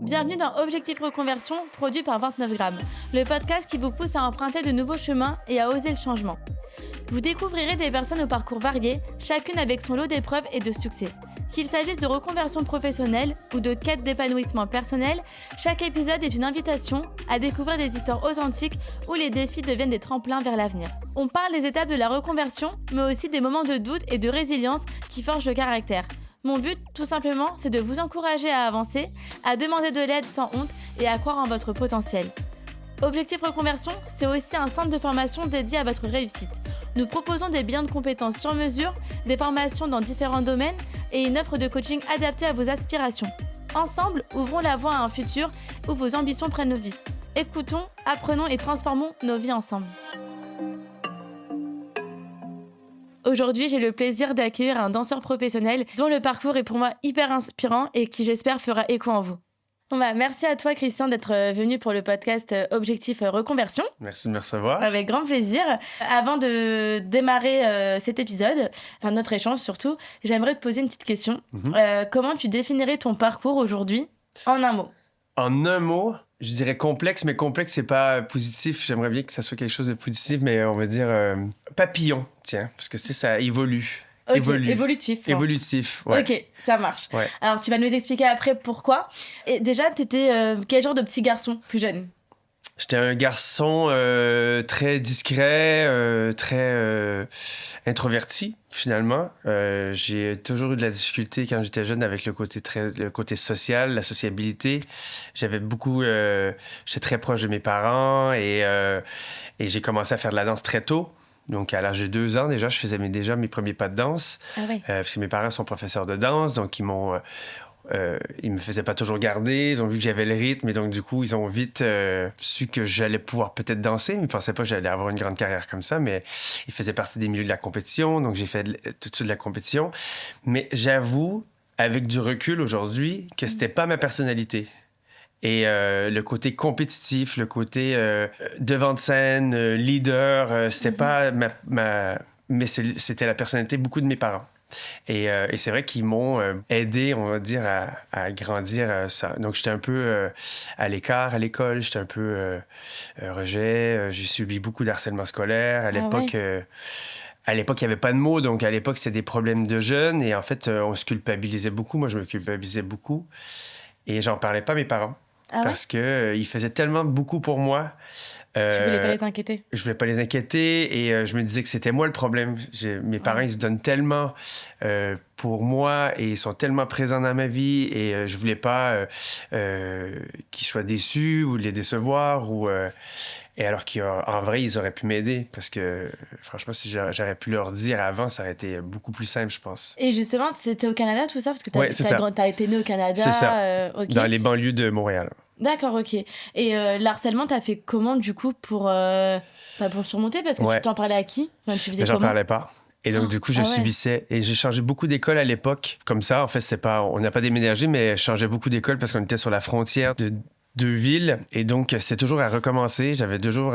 Bienvenue dans Objectif Reconversion, produit par 29 grammes, le podcast qui vous pousse à emprunter de nouveaux chemins et à oser le changement. Vous découvrirez des personnes au parcours varié, chacune avec son lot d'épreuves et de succès. Qu'il s'agisse de reconversion professionnelle ou de quête d'épanouissement personnel, chaque épisode est une invitation à découvrir des histoires authentiques où les défis deviennent des tremplins vers l'avenir. On parle des étapes de la reconversion, mais aussi des moments de doute et de résilience qui forgent le caractère. Mon but, tout simplement, c'est de vous encourager à avancer, à demander de l'aide sans honte et à croire en votre potentiel. Objectif Reconversion, c'est aussi un centre de formation dédié à votre réussite. Nous proposons des bilans de compétences sur mesure, des formations dans différents domaines et une offre de coaching adaptée à vos aspirations. Ensemble, ouvrons la voie à un futur où vos ambitions prennent vie. Écoutons, apprenons et transformons nos vies ensemble. Aujourd'hui, j'ai le plaisir d'accueillir un danseur professionnel dont le parcours est pour moi hyper inspirant et qui, j'espère, fera écho en vous. Merci à toi, Christian, d'être venu pour le podcast Objectif Reconversion. Merci de me recevoir. Avec grand plaisir. Avant de démarrer cet épisode, enfin notre échange surtout, j'aimerais te poser une petite question. Comment tu définirais ton parcours aujourd'hui en un mot? En un mot, je dirais complexe, mais complexe, c'est pas positif. J'aimerais bien que ça soit quelque chose de positif, mais on va dire papillon, tiens, parce que ça évolue. Okay. Évolutif. Ouais. Évolutif, ouais. Ok, ça marche. Ouais. Alors, tu vas nous expliquer après pourquoi. Et déjà, t'étais quel genre de petit garçon plus jeune? J'étais un garçon très discret, très introverti, finalement. J'ai toujours eu de la difficulté quand j'étais jeune avec le côté social, la sociabilité. J'étais très proche de mes parents et j'ai commencé à faire de la danse très tôt. Donc, à l'âge de 2 ans, déjà, je faisais déjà mes premiers pas de danse. Ah oui. Parce que mes parents sont professeurs de danse, donc ils me faisaient pas toujours garder. Ils ont vu que j'avais le rythme, et donc, du coup, ils ont vite su que j'allais pouvoir peut-être danser. Ils ne pensaient pas que j'allais avoir une grande carrière comme ça, mais ils faisaient partie des milieux de la compétition, donc j'ai fait tout de suite de la compétition. Mais j'avoue, avec du recul aujourd'hui, que c'était pas ma personnalité. Et le côté compétitif, le côté devant de scène, leader, c'était pas mais c'était la personnalité beaucoup de mes parents. Et c'est vrai qu'ils m'ont aidé, on va dire, à grandir ça. Donc, j'étais un peu à l'écart à l'école, j'étais un peu rejet. J'ai subi beaucoup d'harcèlement scolaire. À l'époque, il n'y avait pas de mots, donc à l'époque, c'était des problèmes de jeunes. Et en fait, on se culpabilisait beaucoup. Moi, je me culpabilisais beaucoup. Et j'en parlais pas à mes parents. Parce qu'ils faisaient tellement beaucoup pour moi. Tu voulais pas les inquiéter? Je voulais pas les inquiéter et je me disais que c'était moi le problème. Mes parents, ils se donnent tellement pour moi et ils sont tellement présents dans ma vie et je voulais pas qu'ils soient déçus ou les décevoir et alors qu'en vrai, ils auraient pu m'aider parce que, franchement, si j'aurais pu leur dire avant, ça aurait été beaucoup plus simple, je pense. Et justement, c'était au Canada, tout ça? Parce que t'as été né au Canada. C'est ça, okay. Dans les banlieues de Montréal. D'accord, ok. Et l'harcèlement, t'as fait comment, du coup, pour surmonter? Parce que tu t'en parlais à qui? Enfin, tu faisais j'en comment? parlais pas. Et donc, du coup, je subissais. Et j'ai changé beaucoup d'écoles à l'époque. Comme ça, en fait, on n'a pas déménagé, mais je changeais beaucoup d'écoles parce qu'on était sur la frontière de deux villes. Et donc, c'était toujours à recommencer. J'avais toujours...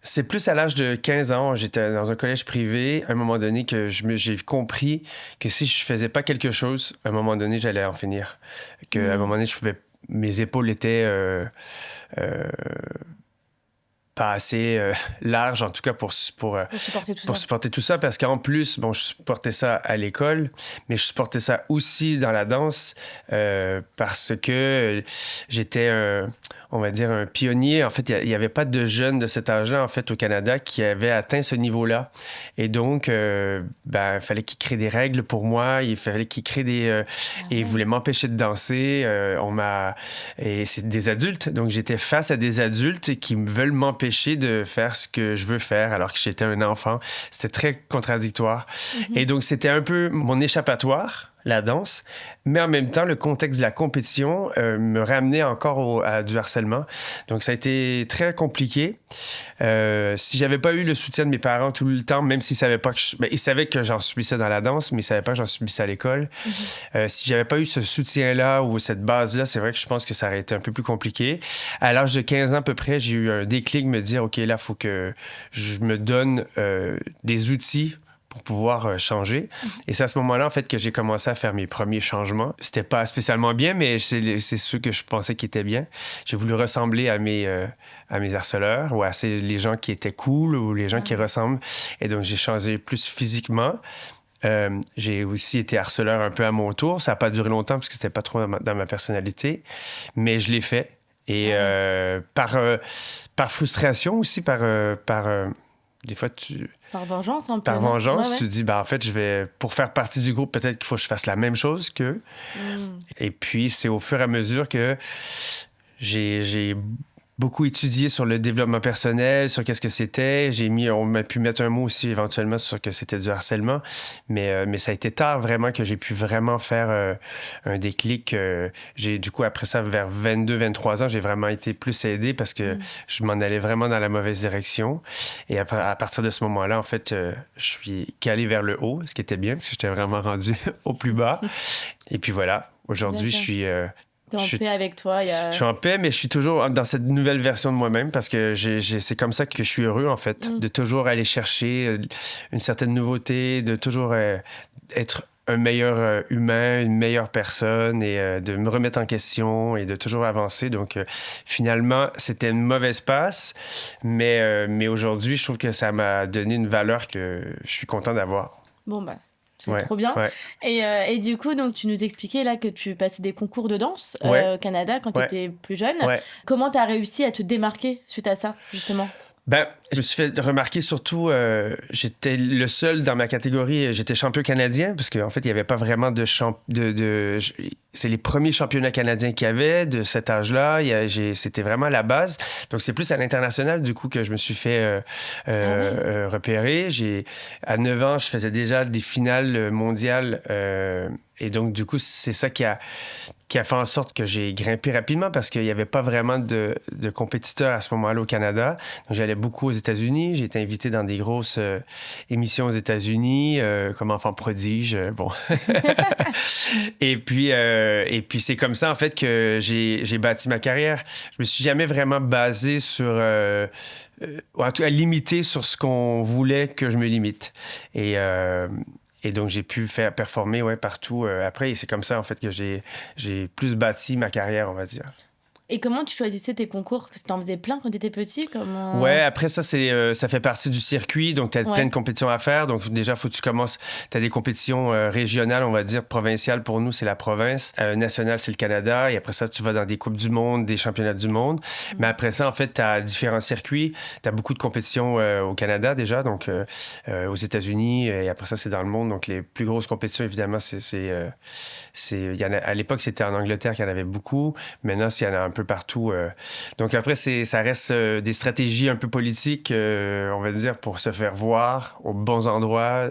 C'est plus à l'âge de 15 ans, j'étais dans un collège privé, à un moment donné, que j'ai compris que si je faisais pas quelque chose, à un moment donné, j'allais en finir. À un moment donné, mes épaules étaient... pas assez large, en tout cas, pour supporter tout ça, parce qu'en plus, je supportais ça à l'école, mais je supportais ça aussi dans la danse parce que j'étais, on va dire, un pionnier. En fait, il n'y avait pas de jeunes de cet âge-là, en fait, au Canada, qui avaient atteint ce niveau-là. Et donc, il fallait qu'ils créent des règles pour moi, il fallait qu'ils créent et ils voulaient m'empêcher de danser. Et c'est des adultes, donc j'étais face à des adultes qui veulent m'empêcher de faire ce que je veux faire alors que j'étais un enfant. C'était très contradictoire. Et donc, c'était un peu mon échappatoire, la danse, mais en même temps, le contexte de la compétition me ramenait encore à du harcèlement. Donc, ça a été très compliqué. Si j'avais pas eu le soutien de mes parents tout le temps, même s'ils savaient pas ils savaient que j'en subissais dans la danse, mais ils savaient pas que j'en subissais à l'école. Si j'avais pas eu ce soutien-là ou cette base-là, c'est vrai que je pense que ça aurait été un peu plus compliqué. À l'âge de 15 ans à peu près, j'ai eu un déclic, me dire, OK, là, il faut que je me donne des outils pour pouvoir changer. Et c'est à ce moment-là, en fait, que j'ai commencé à faire mes premiers changements. C'était pas spécialement bien, mais c'est ceux que je pensais qui étaient bien. J'ai voulu ressembler à mes harceleurs ou à les gens qui étaient cool ou les gens qui ressemblent. Et donc, j'ai changé plus physiquement. J'ai aussi été harceleur un peu à mon tour. Ça n'a pas duré longtemps parce que c'était pas trop dans ma personnalité, mais je l'ai fait. Et par frustration aussi, des fois, par vengeance, un peu. Par vengeance, tu dis, en fait, pour faire partie du groupe, peut-être qu'il faut que je fasse la même chose qu'eux. Et puis, c'est au fur et à mesure que j'ai beaucoup étudié sur le développement personnel, sur qu'est-ce que c'était. On m'a pu mettre un mot aussi éventuellement sur que c'était du harcèlement. Mais ça a été tard vraiment que j'ai pu vraiment faire un déclic. Du coup, après ça, vers 22, 23 ans, j'ai vraiment été plus aidé parce que je m'en allais vraiment dans la mauvaise direction. Et à partir de ce moment-là, en fait, je suis calé vers le haut, ce qui était bien parce que j'étais vraiment rendu au plus bas. Et puis voilà, aujourd'hui, je suis... T'es en paix avec toi. Je suis en paix, mais je suis toujours dans cette nouvelle version de moi-même parce que c'est comme ça que je suis heureux, en fait, de toujours aller chercher une certaine nouveauté, de toujours être un meilleur humain, une meilleure personne et de me remettre en question et de toujours avancer. Donc, finalement, c'était une mauvaise passe, mais aujourd'hui, je trouve que ça m'a donné une valeur que je suis content d'avoir. Bon, c'est trop bien. Ouais. Et du coup, donc, tu nous expliquais là que tu passais des concours de danse au Canada quand tu étais plus jeune. Comment tu as réussi à te démarquer suite à ça, justement? Je me suis fait remarquer surtout, j'étais le seul dans ma catégorie, j'étais champion canadien, parce qu'en fait, il n'y avait pas vraiment c'est les premiers championnats canadiens qu'il y avait de cet âge-là. C'était vraiment la base. Donc, c'est plus à l'international, du coup, que je me suis fait repérer. À 9 ans, je faisais déjà des finales mondiales. Et donc, du coup, c'est ça qui a fait en sorte que j'ai grimpé rapidement parce qu'il n'y avait pas vraiment de compétiteurs à ce moment-là au Canada. Donc, j'allais beaucoup aux États-Unis. J'ai été invité dans des grosses émissions aux États-Unis, comme enfant prodige. Bon. Et puis, c'est comme ça, en fait, que j'ai bâti ma carrière. Je me suis jamais vraiment basé sur... ou en tout cas, limité sur ce qu'on voulait que je me limite. Et donc, j'ai pu faire performer partout après. Et c'est comme ça, en fait, que j'ai plus bâti ma carrière, on va dire. Et comment tu choisissais tes concours? Parce que tu en faisais plein quand tu étais petit. Ouais, après ça, ça fait partie du circuit. Donc, tu as plein de compétitions à faire. Donc, déjà, il faut que tu commences. Tu as des compétitions régionales, on va dire, provinciales. Pour nous, c'est la province. Nationale, c'est le Canada. Et après ça, tu vas dans des Coupes du monde, des championnats du monde. Mais après ça, en fait, tu as différents circuits. Tu as beaucoup de compétitions au Canada, déjà. Donc, aux États-Unis. Et après ça, c'est dans le monde. Donc, les plus grosses compétitions, évidemment, à l'époque, c'était en Angleterre qu'il y en avait beaucoup. Maintenant, il y en a un peu partout. Donc après, ça reste des stratégies un peu politiques, on va dire, pour se faire voir aux bons endroits,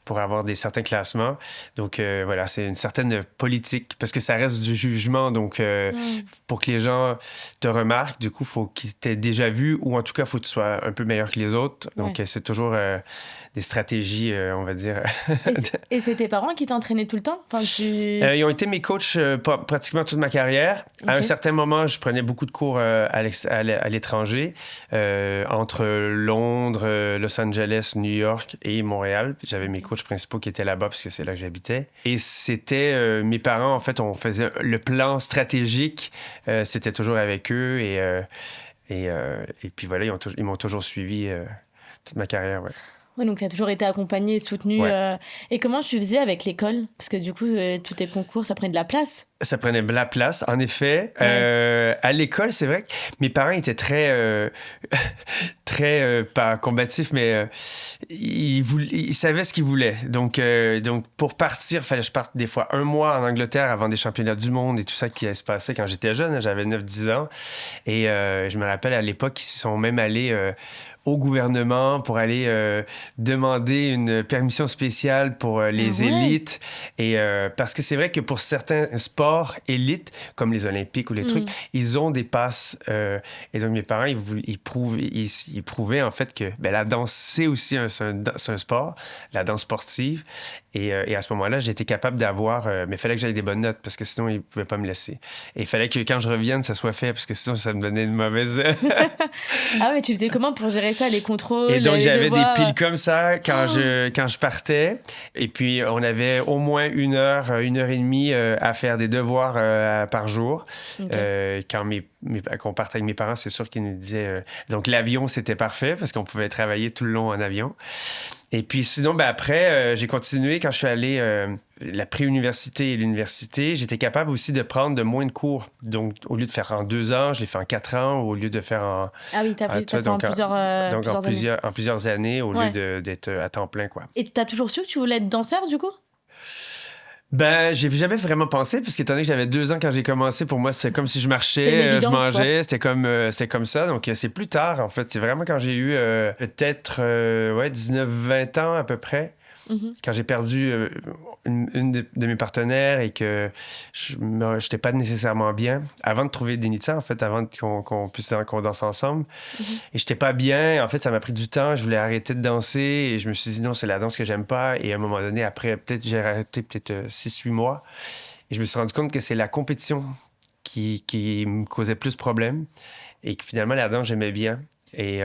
pour avoir certains classements. Donc voilà, c'est une certaine politique, parce que ça reste du jugement. Donc pour que les gens te remarquent, du coup, il faut qu'ils t'aient déjà vu, ou en tout cas, il faut que tu sois un peu meilleur que les autres. Donc c'est toujours... des stratégies, on va dire. Et c'est tes parents qui t'entraînaient tout le temps? Ils ont été mes coachs pratiquement toute ma carrière. Okay. À un certain moment, je prenais beaucoup de cours à l'étranger, entre Londres, Los Angeles, New York et Montréal. J'avais mes coachs principaux qui étaient là-bas parce que c'est là que j'habitais. Et c'était mes parents, en fait, on faisait le plan stratégique. C'était toujours avec eux. Et puis voilà, ils m'ont toujours suivi toute ma carrière, ouais. Ouais, donc tu as toujours été accompagné et soutenu. Et comment tu faisais avec l'école? Parce que du coup, tous tes concours, ça prenait de la place. Ça prenait de la place, en effet. À l'école, c'est vrai que mes parents étaient très pas combatifs, mais ils savaient ce qu'ils voulaient. Donc pour partir, il fallait que je parte des fois 1 mois en Angleterre avant des championnats du monde et tout ça qui se passait quand j'étais jeune. J'avais 9-10 ans. Et je me rappelle, à l'époque, ils sont même allés... au gouvernement pour aller demander une permission spéciale pour les élites. Et parce que c'est vrai que pour certains sports élites, comme les Olympiques ou les trucs, ils ont des passes. Et donc, mes parents, ils prouvaient en fait que la danse, c'est aussi un sport, la danse sportive. Et à ce moment-là, j'étais capable d'avoir... mais il fallait que j'aille des bonnes notes parce que sinon, ils ne pouvaient pas me laisser. Et il fallait que quand je revienne, ça soit fait parce que sinon, ça me donnait une mauvaise... Ah mais tu faisais comment pour gérer ça, les contrôles, et donc, les j'avais devoirs? des piles comme ça quand je partais. Et puis, on avait au moins 1 heure et demie à faire des devoirs par jour. Okay. Quand on partait avec mes parents, c'est sûr qu'ils nous disaient... donc, l'avion, c'était parfait parce qu'on pouvait travailler tout le long en avion. Et puis sinon, après, j'ai continué quand je suis allé la pré-université et l'université. J'étais capable aussi de prendre de moins de cours. Donc, au lieu de faire en 2 ans, je l'ai fait en 4 ans, au lieu de faire en... Ah oui, t'as fait en plusieurs années, au lieu d'être à temps plein, quoi. Et t'as toujours su que tu voulais être danseur, du coup? Ben, j'ai jamais vraiment pensé, parce qu'étant donné que j'avais 2 ans quand j'ai commencé, pour moi, c'était comme si je marchais, je mangeais, c'était comme ça. Donc, c'est plus tard, en fait. C'est vraiment quand j'ai eu peut-être 19-20 ans à peu près, quand j'ai perdu une de mes partenaires et que je n'étais pas nécessairement bien, avant de trouver Denitza, en fait, avant qu'on danse ensemble. Et je n'étais pas bien. En fait, ça m'a pris du temps. Je voulais arrêter de danser et je me suis dit non, c'est la danse que j'aime pas. Et à un moment donné, après, j'ai arrêté 6-8 mois. Et je me suis rendu compte que c'est la compétition qui me causait plus de problèmes et que finalement, la danse, j'aimais bien. Et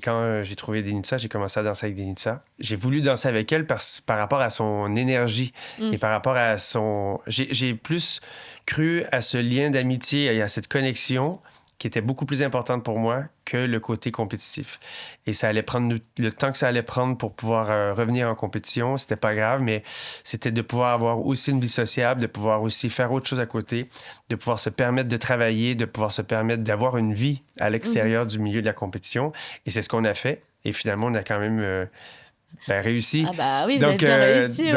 quand j'ai trouvé Denitza, j'ai commencé à danser avec Denitza. J'ai voulu danser avec elle par rapport à son énergie et par rapport à son... J'ai plus cru à ce lien d'amitié et à cette connexion qui était beaucoup plus importante pour moi que le côté compétitif. Et ça allait prendre le temps que ça allait prendre pour pouvoir revenir en compétition. C'était pas grave, mais c'était de pouvoir avoir aussi une vie sociable, de pouvoir aussi faire autre chose à côté, de pouvoir se permettre de travailler, de pouvoir se permettre d'avoir une vie à l'extérieur du milieu de la compétition. Et c'est ce qu'on a fait. Et finalement, on a quand même réussi. Ah bah oui, vous avez bien réussi,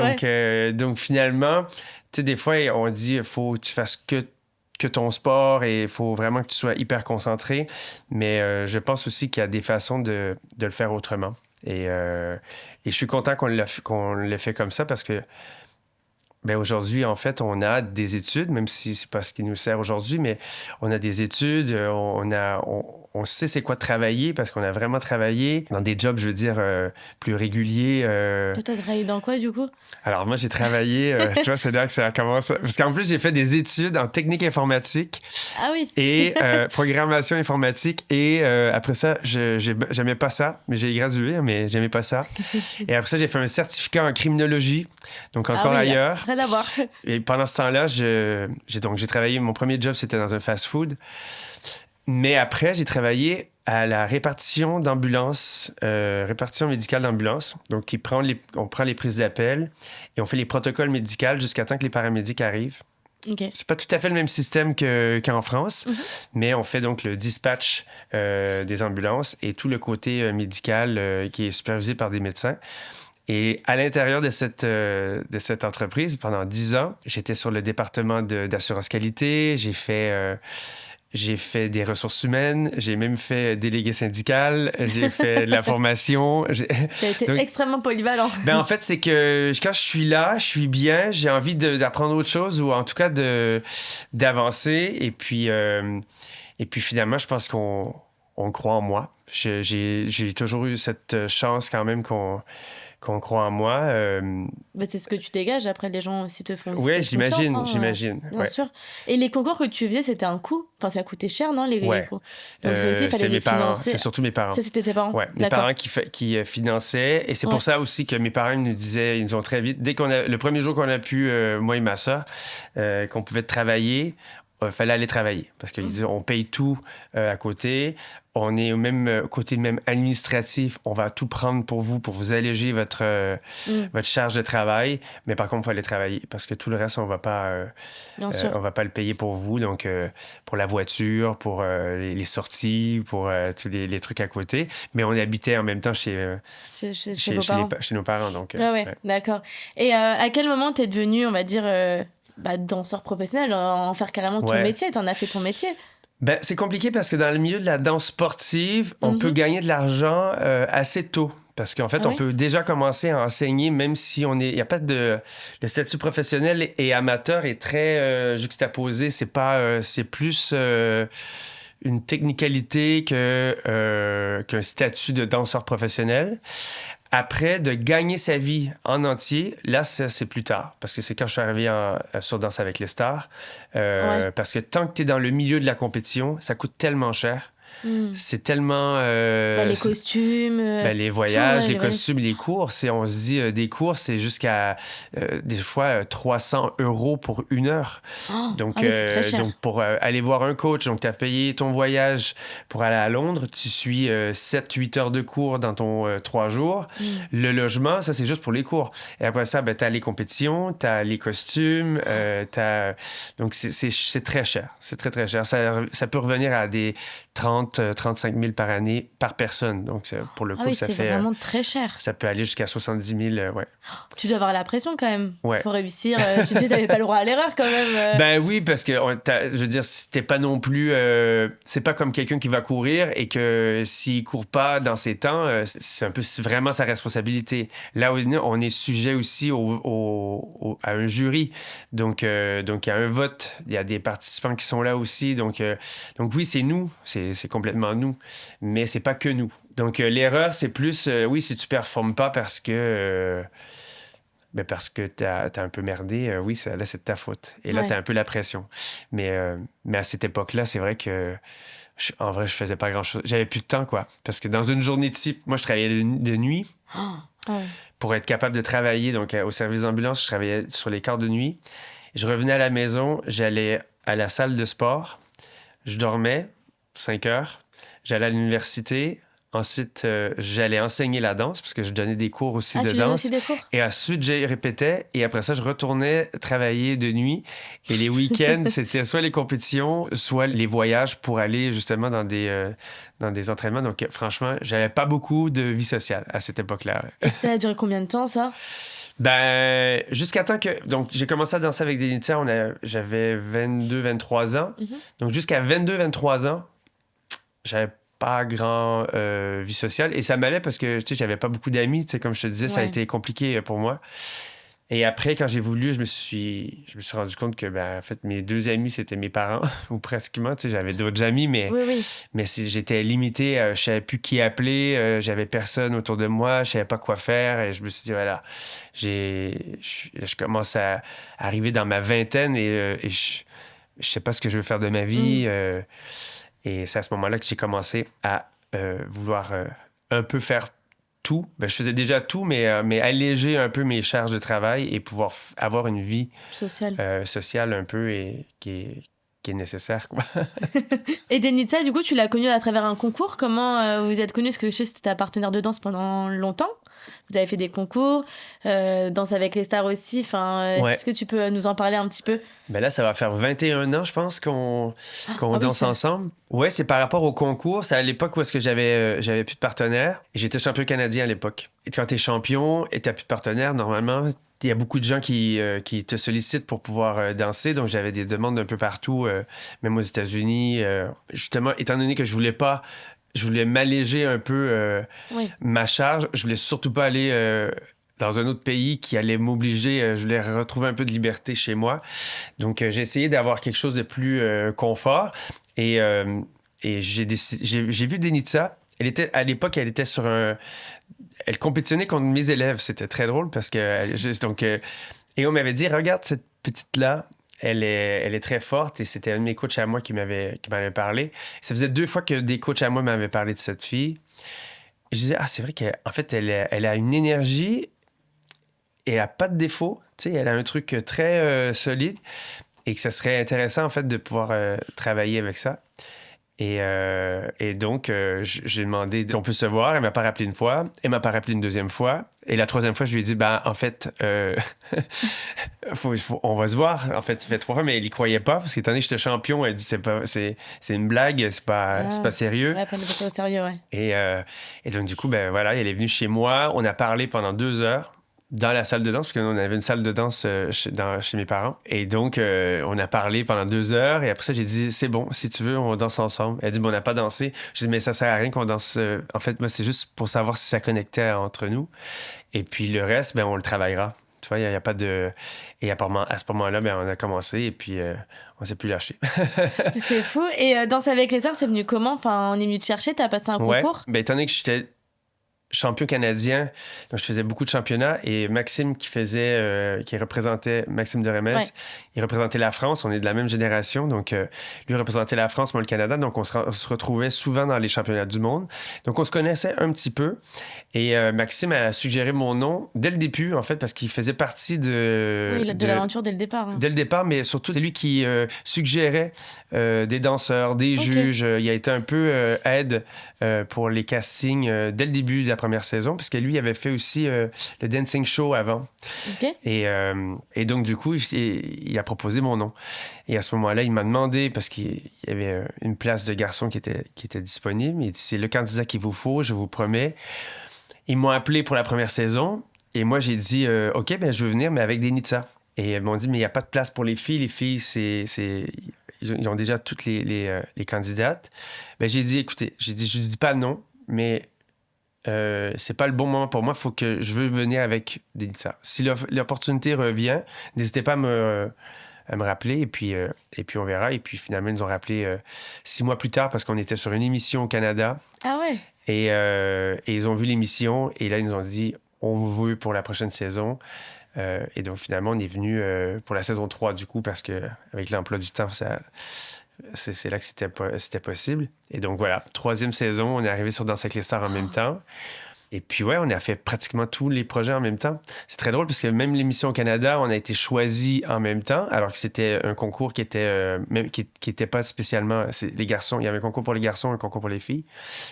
donc finalement, tu sais, des fois, on dit il faut que tu fasses que ton sport et il faut vraiment que tu sois hyper concentré. Mais je pense aussi qu'il y a des façons de le faire autrement. Et je suis content qu'on l'ait fait comme ça parce que aujourd'hui, en fait, on a des études, même si c'est pas ce qui nous sert aujourd'hui, mais on a des études, on sait c'est quoi travailler parce qu'on a vraiment travaillé dans des jobs, je veux dire, plus réguliers. Toi, t'as travaillé dans quoi, du coup? Alors, moi, j'ai travaillé, tu vois, c'est là que ça commence. Parce qu'en plus, j'ai fait des études en technique informatique. Ah oui! Et programmation informatique. Et après ça, j'aimais pas ça, mais j'ai gradué, mais j'aimais pas ça. Et après ça, j'ai fait un certificat en criminologie, donc encore ailleurs. Rien à voir. Et pendant ce temps-là, j'ai travaillé, mon premier job, c'était dans un fast-food. Mais après, j'ai travaillé à la répartition d'ambulance, répartition médicale d'ambulance. Donc, on prend les prises d'appel et on fait les protocoles médicaux jusqu'à temps que les paramédics arrivent. Okay. C'est pas tout à fait le même système qu'en France, mais on fait donc le dispatch des ambulances et tout le côté médical qui est supervisé par des médecins. Et à l'intérieur de cette entreprise, pendant 10 ans, j'étais sur le département d'assurance qualité. J'ai fait des ressources humaines, j'ai même fait délégué syndical, j'ai fait de la formation. T'as été extrêmement polyvalent. En fait, c'est que quand je suis là, je suis bien, j'ai envie d'apprendre autre chose ou en tout cas d'avancer. Et puis finalement, je pense qu'on croit en moi. J'ai toujours eu cette chance quand même qu'on croit en moi. C'est ce que tu dégages. Après, les gens aussi te font aussi j'imagine. Bien sûr. Et les concours que tu faisais, c'était un coût? Enfin, ça coûtait cher, non? Les concours. Donc, aussi, il fallait les financer. C'est surtout mes parents. Ça, c'était tes parents? Ouais, mes parents qui finançaient. Et c'est pour ça aussi que mes parents nous disaient, ils nous ont très vite, le premier jour qu'on a pu, moi et ma soeur, qu'on pouvait travailler, il fallait aller travailler. Parce qu'ils disaient, on paye tout à côté. On est au même côté même administratif. On va tout prendre pour vous alléger votre charge de travail. Mais par contre, il faut aller travailler parce que tout le reste, on va pas le payer pour vous. Donc, pour la voiture, pour les sorties, pour tous les trucs à côté. Mais on habitait en même temps chez nos parents. Donc, d'accord. Et à quel moment t'es devenu, on va dire, danseur professionnel, en faire carrément ton métier? T'en as fait ton métier? C'est compliqué parce que dans le milieu de la danse sportive, on peut gagner de l'argent assez tôt. Parce qu'en fait, on peut déjà commencer à enseigner, même si il n'y a pas le statut professionnel et amateur est très juxtaposé. C'est plus une technicalité qu'un statut de danseur professionnel. Après, de gagner sa vie en entier, là, c'est plus tard. Parce que c'est quand je suis arrivé sur Danse avec les stars. Parce que tant que tu es dans le milieu de la compétition, ça coûte tellement cher. C'est tellement... les costumes... les voyages, les costumes, les cours. On se dit, des cours, c'est jusqu'à des fois 300 € pour 1 heure. Donc, c'est très cher. donc pour aller voir un coach, donc tu as payé ton voyage pour aller à Londres, tu suis 7-8 heures de cours dans ton 3 jours. Le logement, ça, c'est juste pour les cours. Et après ça, tu as les compétitions, tu as les costumes, donc c'est très cher. C'est très, très cher. Ça peut revenir à des 35 000 par année par personne. Donc, pour le coup, ça fait... c'est vraiment très cher. Ça peut aller jusqu'à 70 000, ouais. Tu dois avoir la pression quand même pour réussir. Tu dis, t'avais pas le droit à l'erreur quand même. Ben oui, parce que, je veux dire, c'était pas non plus... c'est pas comme quelqu'un qui va courir et que s'il court pas dans ses temps, c'est un peu vraiment sa responsabilité. Là, on est sujet aussi à un jury. Donc, il y a un vote. Il y a des participants qui sont là aussi. Donc oui, c'est nous. C'est complètement nous. Mais c'est pas que nous. Donc, l'erreur, c'est plus, si tu performes pas parce que t'as un peu merdé, là, c'est de ta faute. Et là, t'as un peu la pression. Mais à cette époque-là, c'est vrai que, en vrai, je faisais pas grand-chose. J'avais plus de temps, quoi. Parce que dans une journée type, moi, je travaillais de nuit. Pour être capable de travailler. Donc, au service d'ambulance, je travaillais sur les quarts de nuit. Je revenais à la maison, j'allais à la salle de sport. Je dormais 5 heures. J'allais à l'université. Ensuite, j'allais enseigner la danse parce que je donnais des cours aussi de danse. Aussi des cours? Et ensuite, je répétais. Et après ça, je retournais travailler de nuit. Et les week-ends, c'était soit les compétitions, soit les voyages pour aller justement dans des entraînements. Donc, franchement, j'avais pas beaucoup de vie sociale à cette époque-là. Et ça a duré combien de temps, ça? Jusqu'à temps que... Donc, j'ai commencé à danser avec Denitza, j'avais 22-23 ans. Donc, jusqu'à 22-23 ans, j'avais pas grand vie sociale. Et ça m'allait parce que, tu sais, j'avais pas beaucoup d'amis. Tu sais, comme je te disais, ça a été compliqué pour moi. Et après, quand j'ai voulu, je me suis rendu compte que, en fait, mes 2 amis, c'était mes parents, ou pratiquement. Tu sais, j'avais d'autres amis, mais j'étais limité. Je savais plus qui appeler. J'avais personne autour de moi. Je savais pas quoi faire. Et je me suis dit, voilà, je commence à arriver dans ma vingtaine et je sais pas ce que je veux faire de ma vie. Et c'est à ce moment-là que j'ai commencé à vouloir un peu faire tout. Je faisais déjà tout, mais alléger un peu mes charges de travail et pouvoir avoir une vie sociale un peu et qui est nécessaire, quoi. Et Denitza, du coup, tu l'as connue à travers un concours. Comment vous êtes connus? Parce que je sais que c'était ta partenaire de danse pendant longtemps. Vous avez fait des concours, Danse avec les stars aussi. Est-ce que tu peux nous en parler un petit peu? Là, ça va faire 21 ans, je pense, qu'on danse ensemble. Ouais, c'est par rapport au concours. C'est à l'époque où est-ce que j'avais plus de partenaire. J'étais champion canadien à l'époque. Et quand t'es champion et t'as plus de partenaire, normalement, il y a beaucoup de gens qui te sollicitent pour pouvoir danser. Donc, j'avais des demandes un peu partout, même aux États-Unis. Justement, étant donné que je voulais m'alléger un peu ma charge. Je voulais surtout pas aller dans un autre pays qui allait m'obliger. Je voulais retrouver un peu de liberté chez moi. Donc, j'ai essayé d'avoir quelque chose de plus confort. Et j'ai vu Denitza. Elle était sur un... Elle compétitionnait contre mes élèves. C'était très drôle parce que... et on m'avait dit, regarde cette petite-là. Elle est très forte et c'était un de mes coachs à moi qui m'avait parlé. Ça faisait 2 fois que des coachs à moi m'avaient parlé de cette fille. Et je disais, c'est vrai qu'en fait, elle a une énergie et elle n'a pas de défaut. Tu sais, elle a un truc très solide et que ça serait intéressant, en fait, de pouvoir travailler avec ça. Et donc, j'ai demandé qu'on puisse se voir. Elle m'a pas rappelé une fois. Elle m'a pas rappelé une deuxième fois. Et la 3e fois, je lui ai dit, en fait, on va se voir. En fait, ça fait 3 fois, mais elle y croyait pas. Parce qu'étant donné que j'étais champion, elle dit, c'est une blague, c'est pas sérieux. Ouais, pas au sérieux, ouais. Et donc, du coup, voilà, elle est venue chez moi. On a parlé pendant 2 heures. Dans la salle de danse, parce qu'on avait une salle de danse chez mes parents. Et donc, on a parlé pendant 2 heures. Et après ça, j'ai dit, c'est bon, si tu veux, on danse ensemble. Elle dit, on n'a pas dansé. J'ai dit, mais ça sert à rien qu'on danse. En fait, moi, c'est juste pour savoir si ça connectait entre nous. Et puis le reste, on le travaillera. Tu vois, il n'y a pas de... Et à ce moment-là, on a commencé et puis on ne s'est plus lâché. C'est fou. Et Danse avec les stars, c'est venu comment? On est venu te chercher, tu as passé un concours? Étant donné que champion canadien. Donc, je faisais beaucoup de championnats. Et Maxime, qui représentait Maxime de Remès, il représentait la France. On est de la même génération. Donc, lui représentait la France, moi le Canada. Donc, on se retrouvait souvent dans les championnats du monde. Donc, on se connaissait un petit peu. Et Maxime a suggéré mon nom dès le début, en fait, parce qu'il faisait partie de l'aventure dès le départ. Hein. Dès le départ, mais surtout, c'est lui qui suggérait des danseurs, des juges. Il a été un peu aide pour les castings dès le début de la première saison, parce que lui avait fait aussi le dancing show avant. Okay. Et donc, du coup, il a proposé mon nom. Et à ce moment-là, il m'a demandé, parce qu'il y avait une place de garçon qui était disponible, il dit, c'est le candidat qu'il vous faut, je vous promets. Ils m'ont appelé pour la première saison, et moi, j'ai dit, OK, ben, je veux venir, mais avec des Nitsa. Et ils m'ont dit, mais il n'y a pas de place pour les filles. Les filles, ils ont déjà toutes les candidates. Ben, j'ai dit, écoutez, je dis pas non, mais c'est pas le bon moment pour moi. Je veux venir avec des Nitsa. Si l'opportunité revient, n'hésitez pas à me rappeler, et puis on verra. Et puis finalement, ils nous ont rappelé 6 mois plus tard, parce qu'on était sur une émission au Canada. Ah ouais? Et ils ont vu l'émission, et là, ils nous ont dit, on vous veut pour la prochaine saison. Et donc, finalement, on est venu pour la saison 3, du coup, parce qu'avec l'emploi du temps, c'est là que c'était possible. Et donc, voilà, 3e saison, on est arrivé sur Danse avec les stars en même temps. Et puis, ouais, on a fait pratiquement tous les projets en même temps. C'est très drôle, parce que même l'émission au Canada, on a été choisis en même temps, alors que c'était un concours qui était pas spécialement... les garçons, il y avait un concours pour les garçons, un concours pour les filles.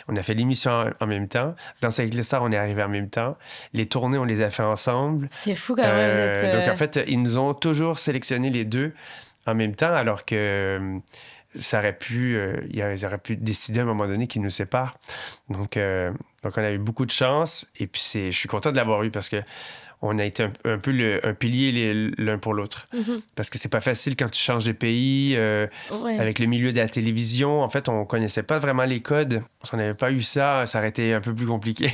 On a fait l'émission en même temps. Danse avec les stars, on est arrivé en même temps. Les tournées, on les a fait ensemble. C'est fou quand même. Donc, en fait, ils nous ont toujours sélectionné les deux en même temps, alors que... ils auraient pu décider à un moment donné qu'ils nous séparent. Donc, on a eu beaucoup de chance. Et puis, je suis content de l'avoir eu, parce que on a été un peu un pilier l'un pour l'autre. Mm-hmm. Parce que c'est pas facile quand tu changes de pays, avec le milieu de la télévision. En fait, on connaissait pas vraiment les codes. Si on n'avait pas eu ça, ça aurait été un peu plus compliqué.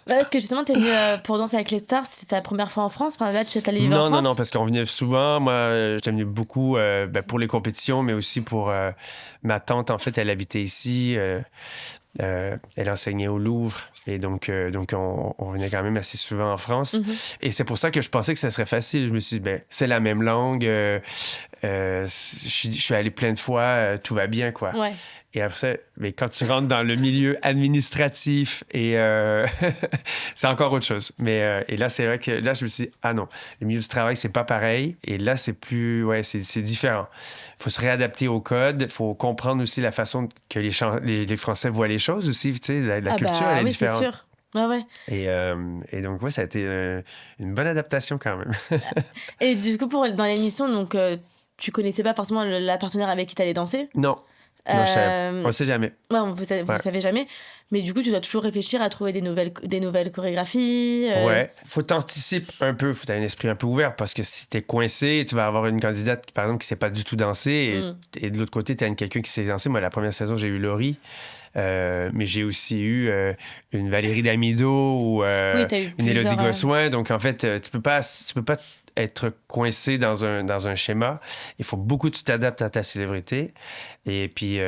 Parce que justement, t'es venu pour Danser avec les stars, c'était ta première fois en France. Enfin, là, tu es allé vivre en France. Non, parce qu'on venait souvent. Moi, j'étais venu beaucoup pour les compétitions, mais aussi pour ma tante. En fait, elle habitait ici. Elle enseignait au Louvre. Et donc on venait quand même assez souvent en France. Mm-hmm. Et c'est pour ça que je pensais que ça serait facile. Je me suis dit, c'est la même langue. Je suis allé plein de fois. Tout va bien, quoi. Ouais. Et après, mais quand tu rentres dans le milieu administratif, et c'est encore autre chose. Et là, c'est vrai que là, je me suis dit, ah non, le milieu du travail, c'est pas pareil. Et là, c'est plus... Ouais, c'est différent. Il faut se réadapter au code. Il faut comprendre aussi la façon que les Français voient les choses aussi. Tu sais, la culture, elle est différente. Oui, c'est sûr. Ouais. Et donc, ouais, ça a été une bonne adaptation quand même. Et du coup, dans l'émission, donc, tu connaissais pas forcément la partenaire avec qui t'allais danser? Non. Non, on ne sait jamais. Ouais, vous savez jamais. Mais du coup, tu dois toujours réfléchir à trouver des nouvelles chorégraphies. Ouais. Faut t'anticiper un peu. Faut avoir un esprit un peu ouvert, parce que si t'es coincé, tu vas avoir une candidate, par exemple, qui sait pas du tout danser. Et de l'autre côté, t'as quelqu'un qui sait danser. Moi, la première saison, j'ai eu Laurie. Mais j'ai aussi eu une Valérie Damido ou une Élodie Gossuin. Donc, en fait, tu peux pas être coincé dans un schéma. Il faut beaucoup que tu t'adaptes à ta célébrité. Et puis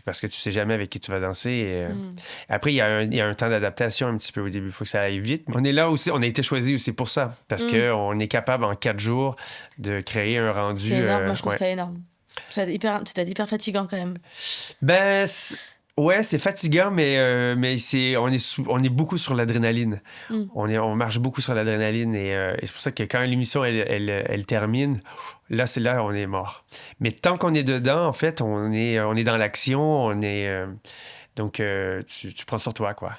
parce que tu sais jamais avec qui tu vas danser. Après, il y a un temps d'adaptation un petit peu au début. Il faut que ça aille vite. Mais on est là aussi. On a été choisi aussi pour ça. Parce qu'on est capable, en 4 jours, de créer un rendu... C'est énorme. Moi, je trouve ça énorme. C'est hyper fatigant, quand même. Ouais, c'est fatigant, mais on est beaucoup sur l'adrénaline. On marche beaucoup sur l'adrénaline, et c'est pour ça que quand l'émission elle termine, là on est mort. Mais tant qu'on est dedans, en fait, on est dans l'action, donc tu prends sur toi, quoi.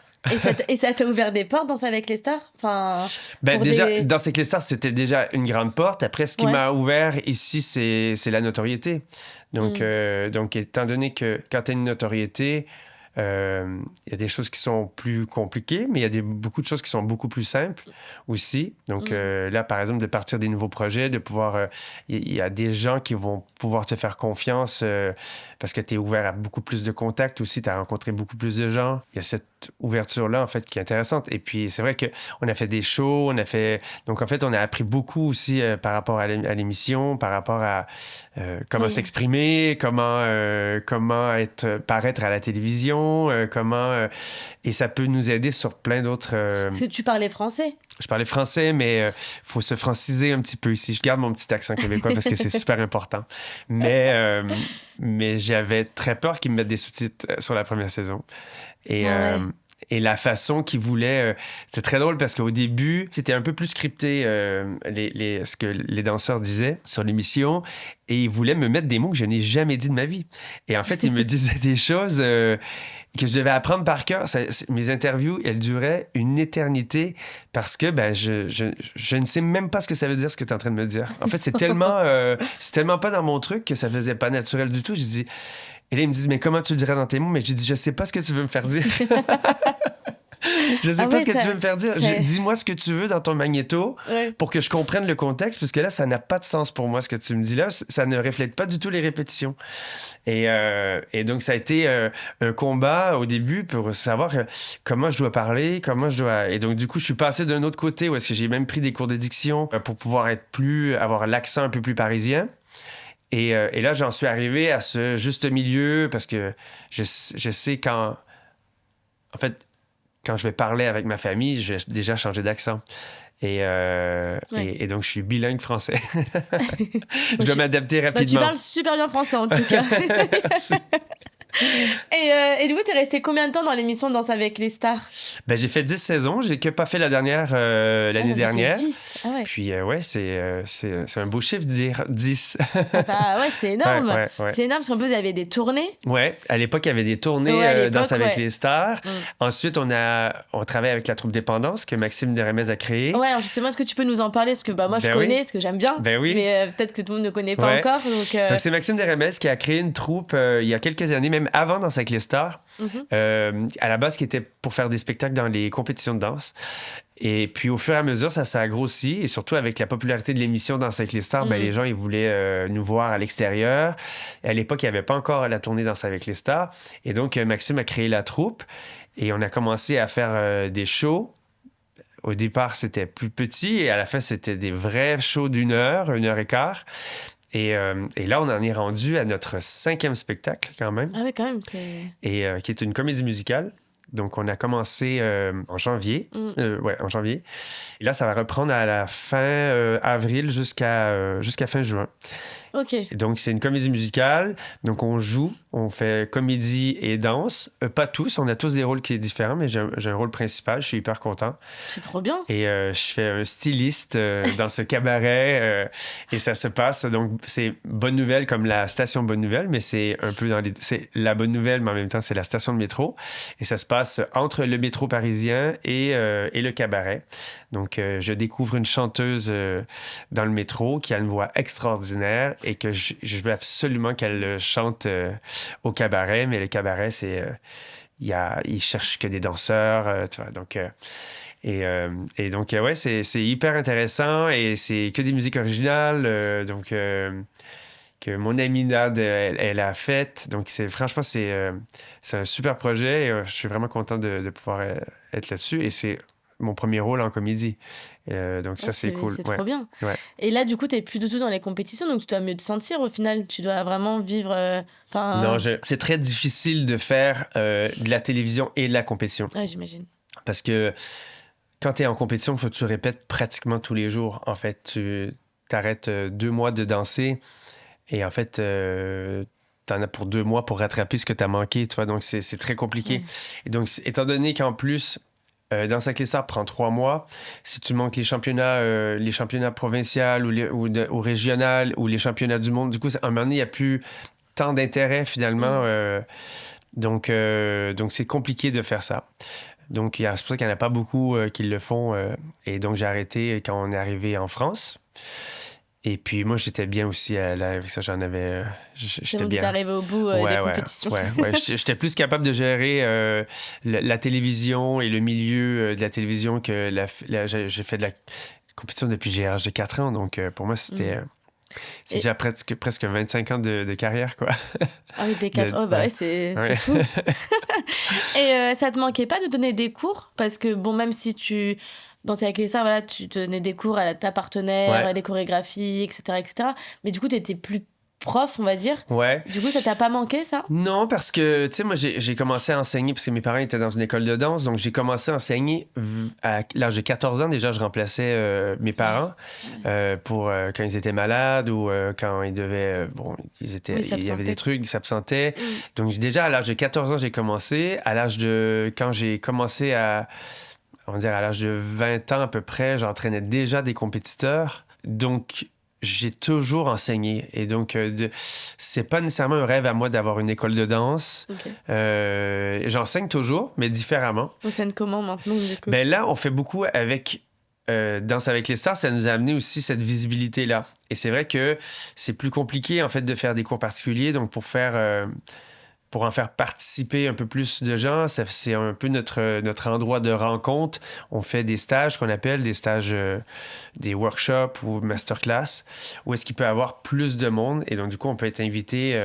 Et ça t'a ouvert des portes, Danser avec les stars? Enfin, déjà, Danser avec les stars, c'était déjà une grande porte. Après, ce qui m'a ouvert ici, c'est la notoriété. Donc, étant donné que quand tu as une notoriété, il y a des choses qui sont plus compliquées, mais il y a beaucoup de choses qui sont beaucoup plus simples aussi. Donc, là, par exemple, de partir des nouveaux projets, de pouvoir... Il y a des gens qui vont pouvoir te faire confiance parce que tu es ouvert à beaucoup plus de contacts aussi. Tu as rencontré beaucoup plus de gens. Il y a cette ouverture-là, en fait, qui est intéressante. Et puis, c'est vrai qu'on a fait des shows, Donc, en fait, on a appris beaucoup aussi par rapport à l'émission, par rapport à comment s'exprimer, comment paraître à la télévision. répétition, et ça peut nous aider sur plein d'autres... Parce que tu parlais français. Je parlais français, mais faut se franciser un petit peu ici. Je garde mon petit accent québécois parce que c'est super important. Mais j'avais très peur qu'ils me mettent des sous-titres sur la première saison. Et la façon qu'ils voulaient... c'était très drôle parce qu'au début, c'était un peu plus scripté ce que les danseurs disaient sur l'émission. Et ils voulaient me mettre des mots que je n'ai jamais dit de ma vie. Et en fait, ils me disaient des choses que je devais apprendre par cœur. Mes interviews, elles duraient une éternité parce que je ne sais même pas ce que ça veut dire, ce que tu es en train de me dire. En fait, c'est tellement pas dans mon truc que ça faisait pas naturel du tout. Je dis... Et là, ils me disent, mais comment tu le dirais dans tes mots? Mais j'ai dit, je sais pas ce que tu veux me faire dire. Je sais pas ce que tu veux me faire dire. Dis-moi ce que tu veux dans ton magnéto pour que je comprenne le contexte, parce que là, ça n'a pas de sens pour moi, ce que tu me dis là. Ça ne reflète pas du tout les répétitions. Et donc, ça a été un combat au début pour savoir comment je dois parler, Et donc, du coup, je suis passé d'un autre côté où est-ce que j'ai même pris des cours de diction pour pouvoir avoir l'accent un peu plus parisien. Et là, j'en suis arrivé à ce juste milieu parce que je sais quand... En fait, quand je vais parler avec ma famille, je vais déjà changer d'accent. Et donc, je suis bilingue français. Je dois m'adapter rapidement. Tu parles super bien français, en tout cas. Et du coup, t'es resté combien de temps dans l'émission Danse avec les stars? J'ai fait 10 saisons. J'ai que pas fait la dernière l'année dernière. 10. Ah ouais. Puis c'est un beau chiffre de dire 10. C'est énorme. Ouais. C'est énorme parce qu'en plus, il y avait des tournées. Ouais, à l'époque, il y avait des tournées Danse avec les stars. Ensuite, on travaille avec la troupe Dépendance que Maxime Desremez a créée. Ouais, alors justement, est-ce que tu peux nous en parler? Parce que moi, je connais, parce que j'aime bien. Oui. Mais peut-être que tout le monde ne connaît pas encore. Donc, c'est Maxime Desremez qui a créé une troupe il y a quelques années, même avant Danse avec les stars, à la base qui était pour faire des spectacles dans les compétitions de danse. Et puis au fur et à mesure, ça s'est grossi, et surtout avec la popularité de l'émission Danse avec les stars, les gens ils voulaient nous voir à l'extérieur. Et à l'époque, il n'y avait pas encore la tournée Danse avec les stars. Et donc Maxime a créé la troupe et on a commencé à faire des shows. Au départ, c'était plus petit et à la fin, c'était des vrais shows d'1 heure et quart. Et là, on en est rendu à notre 5e spectacle, quand même. Ah oui, quand même, Et qui est une comédie musicale. Donc, on a commencé en janvier. En janvier. Et là, ça va reprendre à la fin avril jusqu'à fin juin. OK. Donc, c'est une comédie musicale. Donc, on joue, on fait comédie et danse. Pas tous, on a tous des rôles qui sont différents, mais j'ai un rôle principal. Je suis hyper content. C'est trop bien. Et je fais un styliste dans ce cabaret et ça se passe. Donc, c'est Bonne Nouvelle comme la station Bonne Nouvelle, mais c'est un peu c'est la Bonne Nouvelle, mais en même temps, c'est la station de métro. Et ça se passe entre le métro parisien et le cabaret. Donc, je découvre une chanteuse dans le métro qui a une voix extraordinaire et que je veux absolument qu'elle chante au cabaret. Mais le cabaret, c'est... ils cherchent que des danseurs, tu vois. Donc... Et donc, ouais, c'est hyper intéressant et c'est que des musiques originales. Que mon amie Nad, elle a faites. Donc, franchement, c'est un super projet et je suis vraiment content de pouvoir être là-dessus. Et c'est mon premier rôle en comédie. Donc, ça, c'est cool. C'est trop bien. Ouais. Et là, du coup, t'es plus du tout dans les compétitions, donc tu dois mieux te sentir au final. Tu dois vraiment vivre... Non, c'est très difficile de faire de la télévision et de la compétition. Ouais, j'imagine. Parce que quand tu es en compétition, il faut que tu répètes pratiquement tous les jours. En fait, tu t'arrêtes 2 mois de danser et en fait, t'en as pour 2 mois pour rattraper ce que tu as manqué. Tu vois? Donc, c'est très compliqué. Ouais. Et donc, étant donné qu'en plus, Danse avec les stars prend 3 mois, si tu manques les championnats provinciaux ou régionaux ou les championnats du monde, du coup, à un moment donné, il n'y a plus tant d'intérêt finalement. Donc, c'est compliqué de faire ça. Donc, c'est pour ça qu'il n'y en a pas beaucoup qui le font. Et donc, j'ai arrêté quand on est arrivé en France. Et puis, moi, j'étais bien aussi avec ça. J'en avais... j'étais bien. T'es arrivé au bout des compétitions. Ouais. J'étais plus capable de gérer la télévision et le milieu de la télévision que j'ai fait de la compétition depuis j'ai l'âge de 4 ans. Donc, pour moi, c'était... C'est déjà presque 25 ans de carrière, quoi. Ah oui, des 4 ans, c'est fou. Et ça te manquait pas de donner des cours? Parce que, bon, même si tu dansais avec les stars, voilà, tu donnais des cours à ta partenaire, des chorégraphies, etc., etc. Mais du coup, t'étais plus prof, on va dire. Ouais. Du coup, ça t'a pas manqué, ça? Non, parce que, tu sais, moi, j'ai commencé à enseigner parce que mes parents étaient dans une école de danse. Donc, j'ai commencé à enseigner à l'âge de 14 ans. Déjà, je remplaçais mes parents pour quand ils étaient malades ou quand ils devaient... il y avait des trucs, ils s'absentaient. Donc, déjà, à l'âge de 14 ans, j'ai commencé. Quand j'ai commencé on va dire, à l'âge de 20 ans à peu près, j'entraînais déjà des compétiteurs. Donc, j'ai toujours enseigné. Et donc, c'est pas nécessairement un rêve à moi d'avoir une école de danse. Okay. J'enseigne toujours, mais différemment. On enseigne comment maintenant, du coup? Ben là, on fait beaucoup avec Danse avec les stars. Ça nous a amené aussi cette visibilité-là. Et c'est vrai que c'est plus compliqué, en fait, de faire des cours particuliers. Donc, pour en faire participer un peu plus de gens, c'est un peu notre endroit de rencontre. On fait des stages qu'on appelle des stages, des workshops ou masterclass, où est-ce qu'il peut y avoir plus de monde. Et donc, du coup, on peut être invité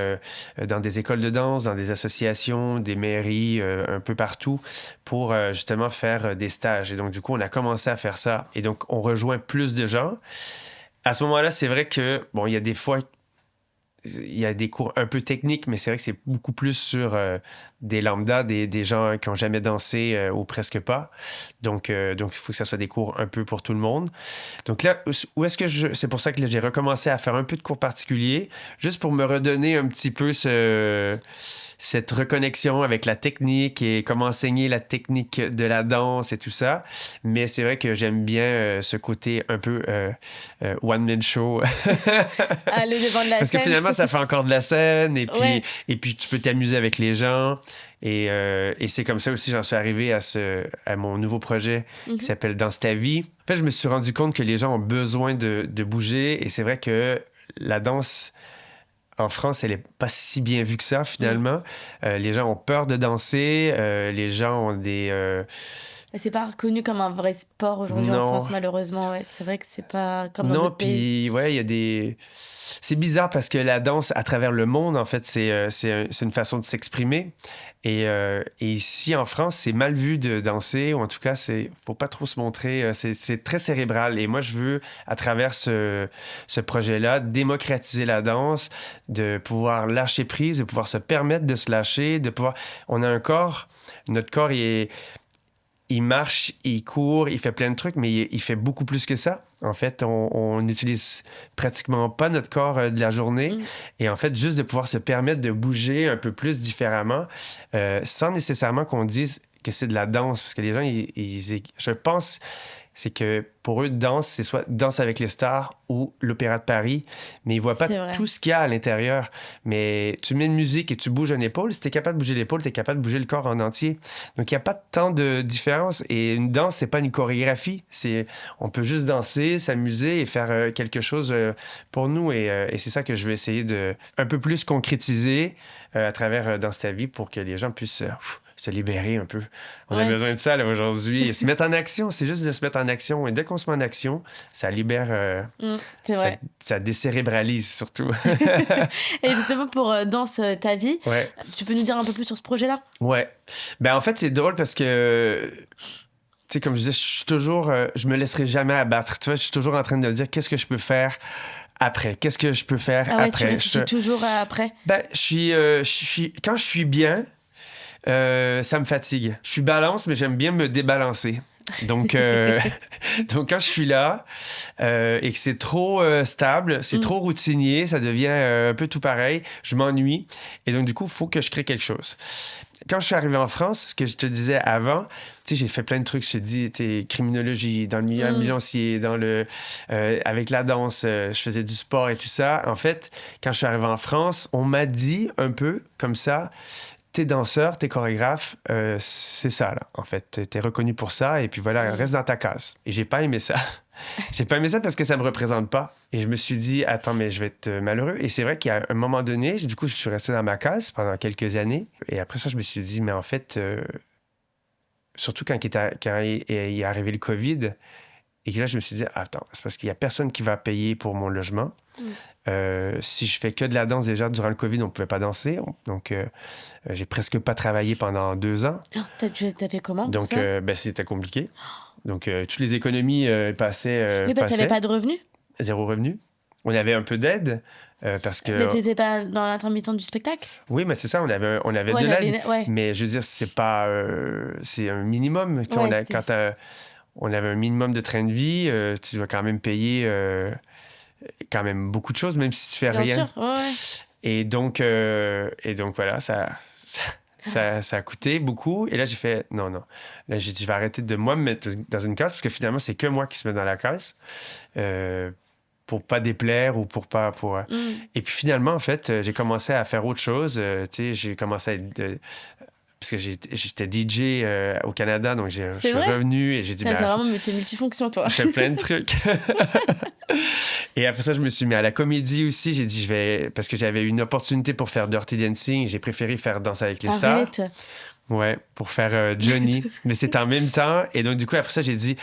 dans des écoles de danse, dans des associations, des mairies, un peu partout, pour justement faire des stages. Et donc, du coup, on a commencé à faire ça. Et donc, on rejoint plus de gens. À ce moment-là, c'est vrai que, il y a des fois... Il y a des cours un peu techniques, mais c'est vrai que c'est beaucoup plus sur des lambdas, des gens qui n'ont jamais dansé ou presque pas. Donc, il faut que ça soit des cours un peu pour tout le monde. Donc là, c'est pour ça que j'ai recommencé à faire un peu de cours particuliers, juste pour me redonner un petit peu cette reconnexion avec la technique et comment enseigner la technique de la danse et tout ça. Mais c'est vrai que j'aime bien ce côté un peu one-man show. Le devant de la Parce scène. Que finalement, ça fait encore de la scène et puis tu peux t'amuser avec les gens. Et c'est comme ça aussi, j'en suis arrivé à mon nouveau projet qui s'appelle Danse ta vie. En fait, je me suis rendu compte que les gens ont besoin de bouger et c'est vrai que la danse... En France, elle n'est pas si bien vue que ça, finalement. Les gens ont peur de danser. Les gens ont des... C'est pas reconnu comme un vrai sport aujourd'hui en France, malheureusement. Ouais. C'est vrai que c'est pas comme dans d'autres pays. Non, puis, il y a des... C'est bizarre parce que la danse, à travers le monde, en fait, c'est une façon de s'exprimer. Et ici, en France, c'est mal vu de danser, ou en tout cas, faut pas trop se montrer. C'est très cérébral. Et moi, je veux, à travers ce projet-là, démocratiser la danse, de pouvoir lâcher prise, de pouvoir se permettre de se lâcher, de pouvoir... On a un corps, notre corps, il marche, il court, il fait plein de trucs, mais il fait beaucoup plus que ça. En fait, on n'utilise pratiquement pas notre corps de la journée. Et en fait, juste de pouvoir se permettre de bouger un peu plus différemment, sans nécessairement qu'on dise que c'est de la danse. Parce que les gens, je pense... c'est que pour eux, danse, c'est soit Danse avec les stars ou l'Opéra de Paris, mais ils voient pas tout ce qu'il y a à l'intérieur. Mais tu mets une musique et tu bouges une épaule, si tu es capable de bouger l'épaule, tu es capable de bouger le corps en entier. Donc, il n'y a pas tant de différence. Et une danse, c'est pas une chorégraphie. On peut juste danser, s'amuser et faire quelque chose pour nous. Et c'est ça que je vais essayer de un peu plus concrétiser à travers Danse ta vie pour que les gens puissent... se libérer un peu. On a besoin de ça là, aujourd'hui. Se mettre en action, c'est juste de se mettre en action. Et dès qu'on se met en action, ça libère... c'est vrai. Ça décérébralise surtout. Et justement, pour Danse ta vie, tu peux nous dire un peu plus sur ce projet-là? Ouais. Ben, en fait, c'est drôle parce que... Tu sais, comme je disais, je me laisserai jamais abattre. Tu vois, je suis toujours en train de me dire qu'est-ce que je peux faire après. Qu'est-ce que je peux faire après? Tu réfléchis toujours après? Ben, quand je suis bien... ça me fatigue. Je suis balance, mais j'aime bien me débalancer. Donc quand je suis là et que c'est trop stable, c'est trop routinier, ça devient un peu tout pareil, je m'ennuie. Et donc, du coup, il faut que je crée quelque chose. Quand je suis arrivé en France, ce que je te disais avant, tu sais, j'ai fait plein de trucs. Je te dis, criminologie, dans le milieu ambulancier, avec la danse, je faisais du sport et tout ça. En fait, quand je suis arrivé en France, on m'a dit un peu comme ça... T'es danseur, t'es chorégraphe, c'est ça, là, en fait. T'es reconnu pour ça, et puis voilà, reste dans ta case. Et j'ai pas aimé ça. J'ai pas aimé ça parce que ça me représente pas. Et je me suis dit, attends, mais je vais être malheureux. Et c'est vrai qu'à un moment donné, du coup, je suis resté dans ma case pendant quelques années. Et après ça, je me suis dit, mais en fait, surtout quand il est arrivé le COVID, et que là, je me suis dit, attends, c'est parce qu'il y a personne qui va payer pour mon logement. Si je fais que de la danse, déjà, durant le COVID, on ne pouvait pas danser. Donc, j'ai presque pas travaillé pendant 2 ans. T'as fait comment? Donc, c'était compliqué. Donc, toutes les économies passaient... Oui, parce que t'avais pas de revenus? 0 revenu. On avait un peu d'aide, parce que... Mais t'étais pas dans l'intermittent du spectacle? Oui, mais c'est ça, on avait de l'aide. Mais je veux dire, c'est pas... c'est un minimum. Quand on avait un minimum de train de vie, tu dois quand même payer quand même beaucoup de choses, même si tu fais rien. Bien sûr, ouais. Et donc voilà, ça a coûté beaucoup. Et là, j'ai fait, non. Là, j'ai dit, je vais arrêter de moi me mettre dans une case, parce que finalement, c'est que moi qui se met dans la case. Pour pas déplaire ou pour pas... Et puis finalement, en fait, j'ai commencé à faire autre chose. J'ai commencé à être... parce que j'étais DJ au Canada, donc je suis revenu et j'ai dit... C'est vraiment, mais t'es multifonction, toi. Je fais plein de trucs. Et après ça, je me suis mis à la comédie aussi. J'ai dit, parce que j'avais une opportunité pour faire Dirty Dancing. J'ai préféré faire Danse avec les stars. Ouais, pour faire Johnny. Mais c'était en même temps. Et donc, du coup, après ça, j'ai dit...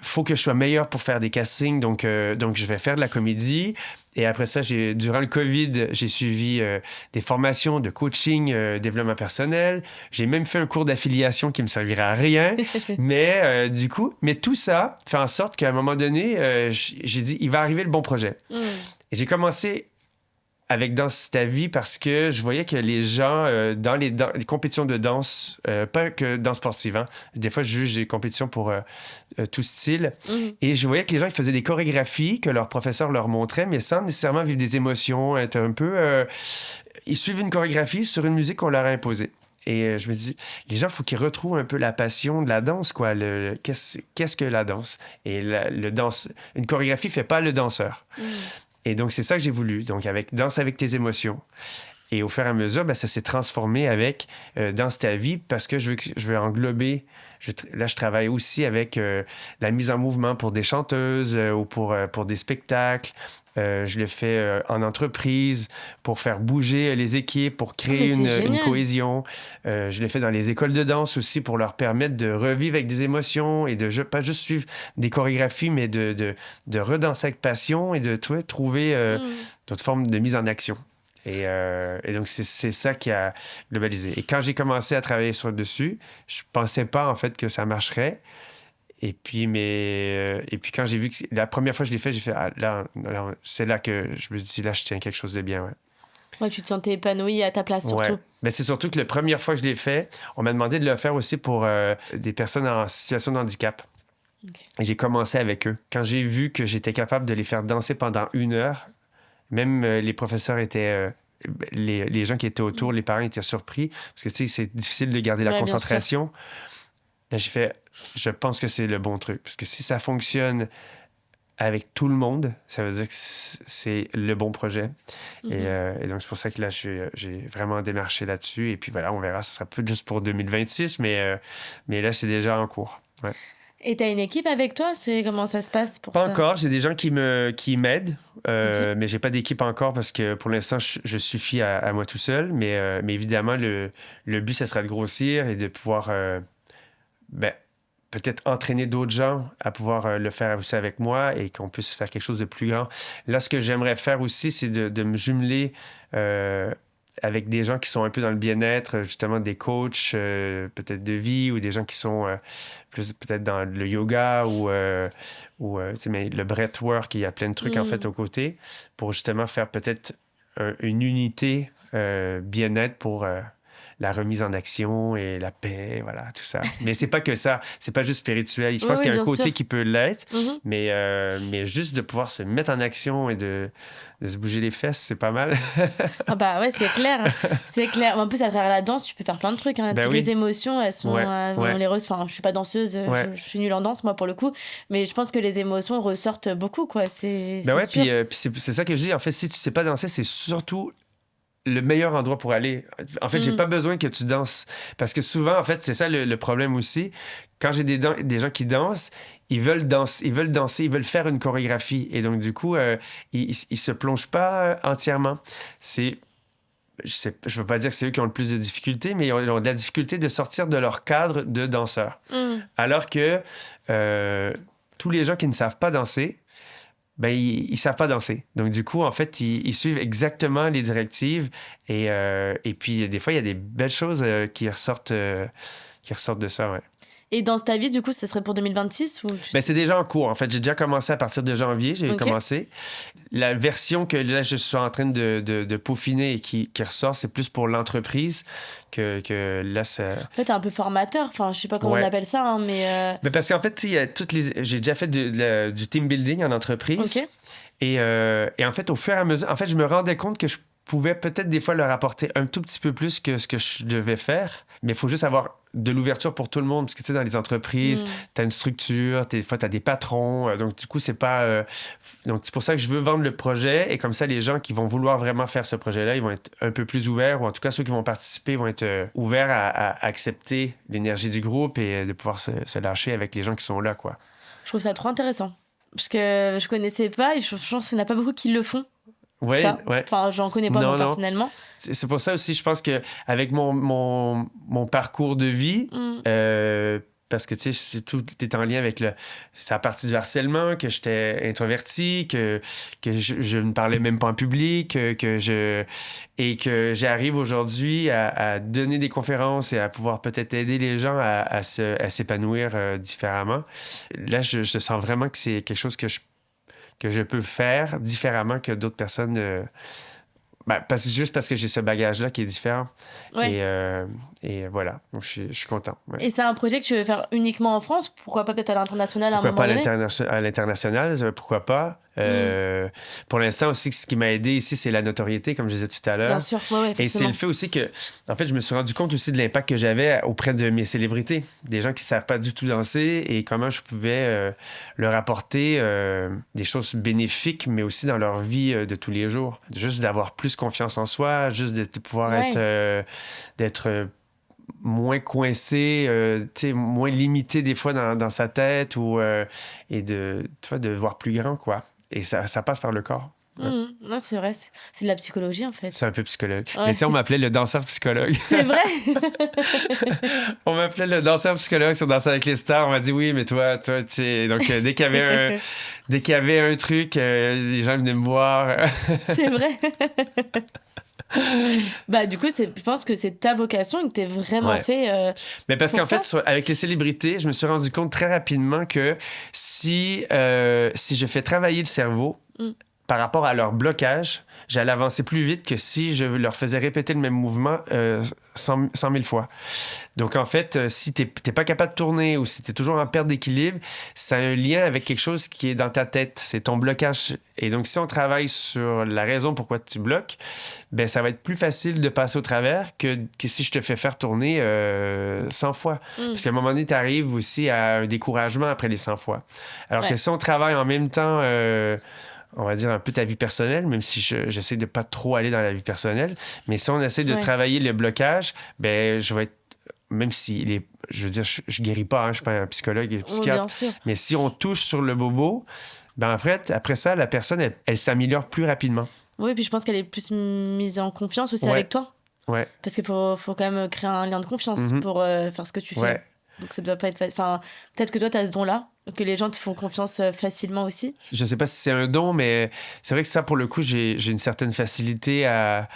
faut que je sois meilleur pour faire des castings, donc je vais faire de la comédie. Et après ça, durant le COVID, j'ai suivi des formations de coaching, développement personnel. J'ai même fait un cours d'affiliation qui me servira à rien. Mais du coup, tout ça fait en sorte qu'à un moment donné, j'ai dit, il va arriver le bon projet. Et j'ai commencé avec Danse ta vie parce que je voyais que les gens, dans les compétitions de danse, pas que danse sportive, hein, des fois je juge des compétitions pour tout style, et je voyais que les gens ils faisaient des chorégraphies que leur professeur leur montrait, mais sans nécessairement vivre des émotions, être un peu... ils suivent une chorégraphie sur une musique qu'on leur a imposée. Et je me dis, les gens, il faut qu'ils retrouvent un peu la passion de la danse, quoi. Qu'est-ce que la danse? Et une chorégraphie ne fait pas le danseur. Et donc, c'est ça que j'ai voulu. Donc, avec Danse avec tes émotions. Et au fur et à mesure, ça s'est transformé avec Danse ta vie parce que je veux englober... Là, je travaille aussi avec la mise en mouvement pour des chanteuses ou pour des spectacles. Je le fais en entreprise pour faire bouger les équipes, pour créer une cohésion. Je le fais dans les écoles de danse aussi pour leur permettre de revivre avec des émotions et de pas juste suivre des chorégraphies, mais de redanser avec passion et de trouver d'autres formes de mise en action. Et donc, c'est ça qui a globalisé. Et quand j'ai commencé à travailler sur le dessus, je pensais pas, en fait, que ça marcherait. Et puis quand j'ai vu que... La première fois que je l'ai fait, j'ai fait... c'est là que je me suis dit, là, je tiens quelque chose de bien, Ouais, tu te sentais épanoui à ta place, surtout. Ouais. Mais c'est surtout que la première fois que je l'ai fait, on m'a demandé de le faire aussi pour des personnes en situation de handicap. Okay. Et j'ai commencé avec eux. Quand j'ai vu que j'étais capable de les faire danser pendant 1 heure, même les professeurs étaient... les gens qui étaient autour, les parents étaient surpris. Parce que, tu sais, c'est difficile de garder la concentration. Là, j'ai fait... Je pense que c'est le bon truc. Parce que si ça fonctionne avec tout le monde, ça veut dire que c'est le bon projet. Et donc, c'est pour ça que là, j'ai vraiment démarché là-dessus. Et puis voilà, on verra. Ça sera plus juste pour 2026, mais là, c'est déjà en cours. Ouais. Et t'as une équipe avec toi? Comment ça se passe pour ça? Pas encore. J'ai des gens qui m'aident, mais j'ai pas d'équipe encore parce que pour l'instant, je suffis à moi tout seul. Mais évidemment, le but, ça sera de grossir et de pouvoir peut-être entraîner d'autres gens à pouvoir le faire aussi avec moi et qu'on puisse faire quelque chose de plus grand. Là, ce que j'aimerais faire aussi, c'est de me jumeler avec des gens qui sont un peu dans le bien-être, justement des coachs peut-être de vie ou des gens qui sont plus peut-être dans le yoga ou le breathwork. Il y a plein de trucs en fait aux côtés pour justement faire peut-être une unité bien-être pour la remise en action et la paix, voilà, tout ça. Mais c'est pas que ça. C'est pas juste spirituel. Je pense qu'il y a un côté qui peut l'être, mais juste de pouvoir se mettre en action et de se bouger les fesses, c'est pas mal. Ah bah ouais, c'est clair. C'est clair. En plus, à travers la danse, tu peux faire plein de trucs. Toutes les émotions, elles sont... on les enfin, je suis pas danseuse, je suis nulle en danse, moi, pour le coup. Mais je pense que les émotions ressortent beaucoup, quoi. C'est sûr. Puis c'est ça que je dis. En fait, si tu sais pas danser, c'est surtout le meilleur endroit pour aller. En fait, j'ai pas besoin que tu danses. Parce que souvent, en fait, c'est ça le problème aussi. Quand j'ai des gens qui dansent, ils veulent danser, ils veulent faire une chorégraphie. Et donc, du coup, ils se plongent pas entièrement. Je veux pas dire que c'est eux qui ont le plus de difficultés, mais ils ont de la difficulté de sortir de leur cadre de danseur. Alors que tous les gens qui ne savent pas danser, ils savent pas danser. Donc, du coup, en fait, ils suivent exactement les directives. Et puis, des fois, il y a des belles choses qui ressortent de ça, ouais. Et dans ta vie, du coup, ça serait pour 2026 ou c'est déjà en cours. En fait, j'ai déjà commencé à partir de janvier. J'ai commencé. La version que là, je suis en train de peaufiner et qui ressort, c'est plus pour l'entreprise que là, ça... En fait, t'es un peu formateur. Enfin, je sais pas comment on appelle ça, hein, mais... Mais parce qu'en fait, il y a j'ai déjà fait du team building en entreprise. OK. Et en fait, au fur et à mesure... En fait, je me rendais compte que je pouvais peut-être des fois leur apporter un tout petit peu plus que ce que je devais faire, mais il faut juste avoir de l'ouverture pour tout le monde, parce que tu sais, dans les entreprises, tu as une structure, des fois tu as des patrons, donc du coup, c'est pas... Donc c'est pour ça que je veux vendre le projet, et comme ça, les gens qui vont vouloir vraiment faire ce projet-là, ils vont être un peu plus ouverts, ou en tout cas, ceux qui vont participer vont être ouverts à accepter l'énergie du groupe et de pouvoir se lâcher avec les gens qui sont là, quoi. Je trouve ça trop intéressant, parce que je connaissais pas, et je pense qu'il n'y en a pas beaucoup qui le font. Oui, ouais. Enfin, j'en connais pas moi personnellement. C'est pour ça aussi, je pense qu'avec mon parcours de vie, parce que tu sais, tout est en lien avec sa partie du harcèlement, que j'étais introverti, que je ne parlais même pas en public, et que j'arrive aujourd'hui à donner des conférences et à pouvoir peut-être aider les gens à s'épanouir différemment. Là, je sens vraiment que c'est quelque chose que je peux faire différemment que d'autres personnes. Juste parce que j'ai ce bagage-là qui est différent. Ouais. Et voilà, donc je suis content. Ouais. Et c'est un projet que tu veux faire uniquement en France? Pourquoi pas peut-être à l'international à un moment donné? Pourquoi pas à l'international? Pourquoi pas? Pour l'instant aussi, ce qui m'a aidé ici, c'est la notoriété, comme je disais tout à l'heure. Bien sûr, ouais, et c'est le fait aussi que, en fait, je me suis rendu compte aussi de l'impact que j'avais auprès de mes célébrités, des gens qui ne savent pas du tout danser, et comment je pouvais leur apporter des choses bénéfiques, mais aussi dans leur vie de tous les jours. Juste d'avoir plus confiance en soi, juste de pouvoir d'être moins coincé, moins limité des fois dans sa tête, et de voir plus grand, quoi. Et ça passe par le corps. Ouais. Non, c'est vrai, c'est de la psychologie en fait. C'est un peu psychologue. Ouais, mais tu sais, on m'appelait le danseur psychologue. C'est vrai? On m'appelait le danseur psychologue sur Danser avec les stars. On m'a dit oui, mais toi, tu sais. Donc, dès qu'il y avait un truc, les gens venaient me voir. C'est vrai. Du coup, je pense que c'est ta vocation et que t'es vraiment fait. Mais parce qu'en fait, avec les célébrités, je me suis rendu compte très rapidement que si je fais travailler le cerveau par rapport à leur blocage, j'allais avancer plus vite que si je leur faisais répéter le même mouvement 100 000 fois. Donc, en fait, si t'es pas capable de tourner ou si t'es toujours en perte d'équilibre, ça a un lien avec quelque chose qui est dans ta tête. C'est ton blocage. Et donc, si on travaille sur la raison pourquoi tu bloques, ben ça va être plus facile de passer au travers que si je te fais faire tourner 100 fois. Parce qu'à un moment donné, tu arrives aussi à un découragement après les 100 fois. Alors que si on travaille en même temps... on va dire un peu ta vie personnelle, même si j'essaie de pas trop aller dans la vie personnelle. Mais si on essaie de travailler le blocage, ben je vais être... Même si... je veux dire, je guéris pas, hein, je suis pas un psychologue et psychiatre. Mais si on touche sur le bobo, ben en fait, après ça, la personne, elle s'améliore plus rapidement. Oui, puis je pense qu'elle est plus mise en confiance aussi avec toi. Ouais. Parce qu'il faut quand même créer un lien de confiance pour faire ce que tu fais. Ouais. Donc ça doit pas être facile. Enfin, peut-être que toi, tu as ce don-là, que les gens te font confiance facilement aussi. Je sais pas si c'est un don, mais c'est vrai que ça, pour le coup, j'ai une certaine facilité à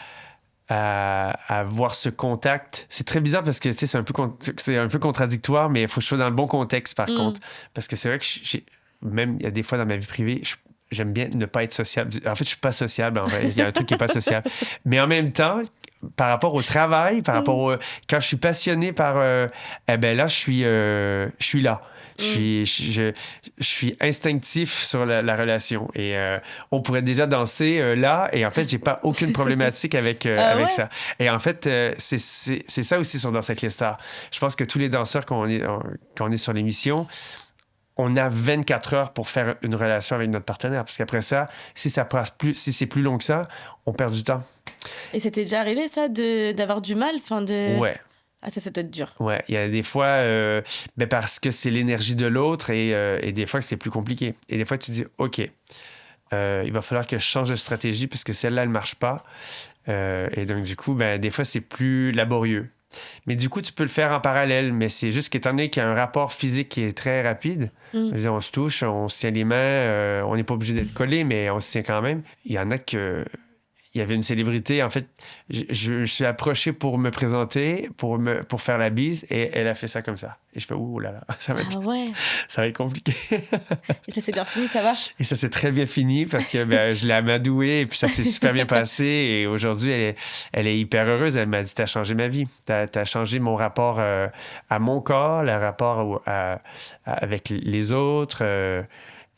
voir ce contact. C'est très bizarre parce que, tu sais, c'est un peu contradictoire, mais il faut que je sois dans le bon contexte, par contre. Parce que c'est vrai que même, il y a des fois dans ma vie privée, j'aime bien ne pas être sociable. En fait, je suis pas sociable, en vrai. Il y a un truc qui est pas sociable. Mais en même temps, par rapport au travail, quand je suis passionné par... là, je suis là. Je suis instinctif sur la relation. Et on pourrait déjà danser là, et en fait, j'ai pas aucune problématique avec ça. Et en fait, c'est ça aussi sur Danser avec les stars. Je pense que tous les danseurs, quand on est sur l'émission, on a 24 heures pour faire une relation avec notre partenaire. Parce qu'après ça, si c'est plus long que ça, on perd du temps. Et c'était déjà arrivé, ça, d'avoir du mal? Ouais. Ah, ça doit être dur. Ouais, il y a des fois, parce que c'est l'énergie de l'autre et des fois que c'est plus compliqué. Et des fois, tu dis, OK, il va falloir que je change de stratégie parce que celle-là, elle ne marche pas. Et donc, du coup, des fois, c'est plus laborieux. Mais du coup, tu peux le faire en parallèle, mais c'est juste qu'étant donné qu'il y a un rapport physique qui est très rapide, on se touche, on se tient les mains, on n'est pas obligé d'être collé, mais on se tient quand même. Il y en a que... il y avait une célébrité. En fait, je suis approché pour me présenter, pour faire la bise, et elle a fait ça comme ça. Et je fais, ouh là là, ça va être compliqué. Et ça s'est bien fini, ça va? Et ça s'est très bien fini parce que je l'ai amadouée et puis ça s'est super bien passé. Et aujourd'hui, elle est hyper heureuse. Elle m'a dit, t'as changé ma vie. T'as changé mon rapport à mon corps, le rapport avec les autres.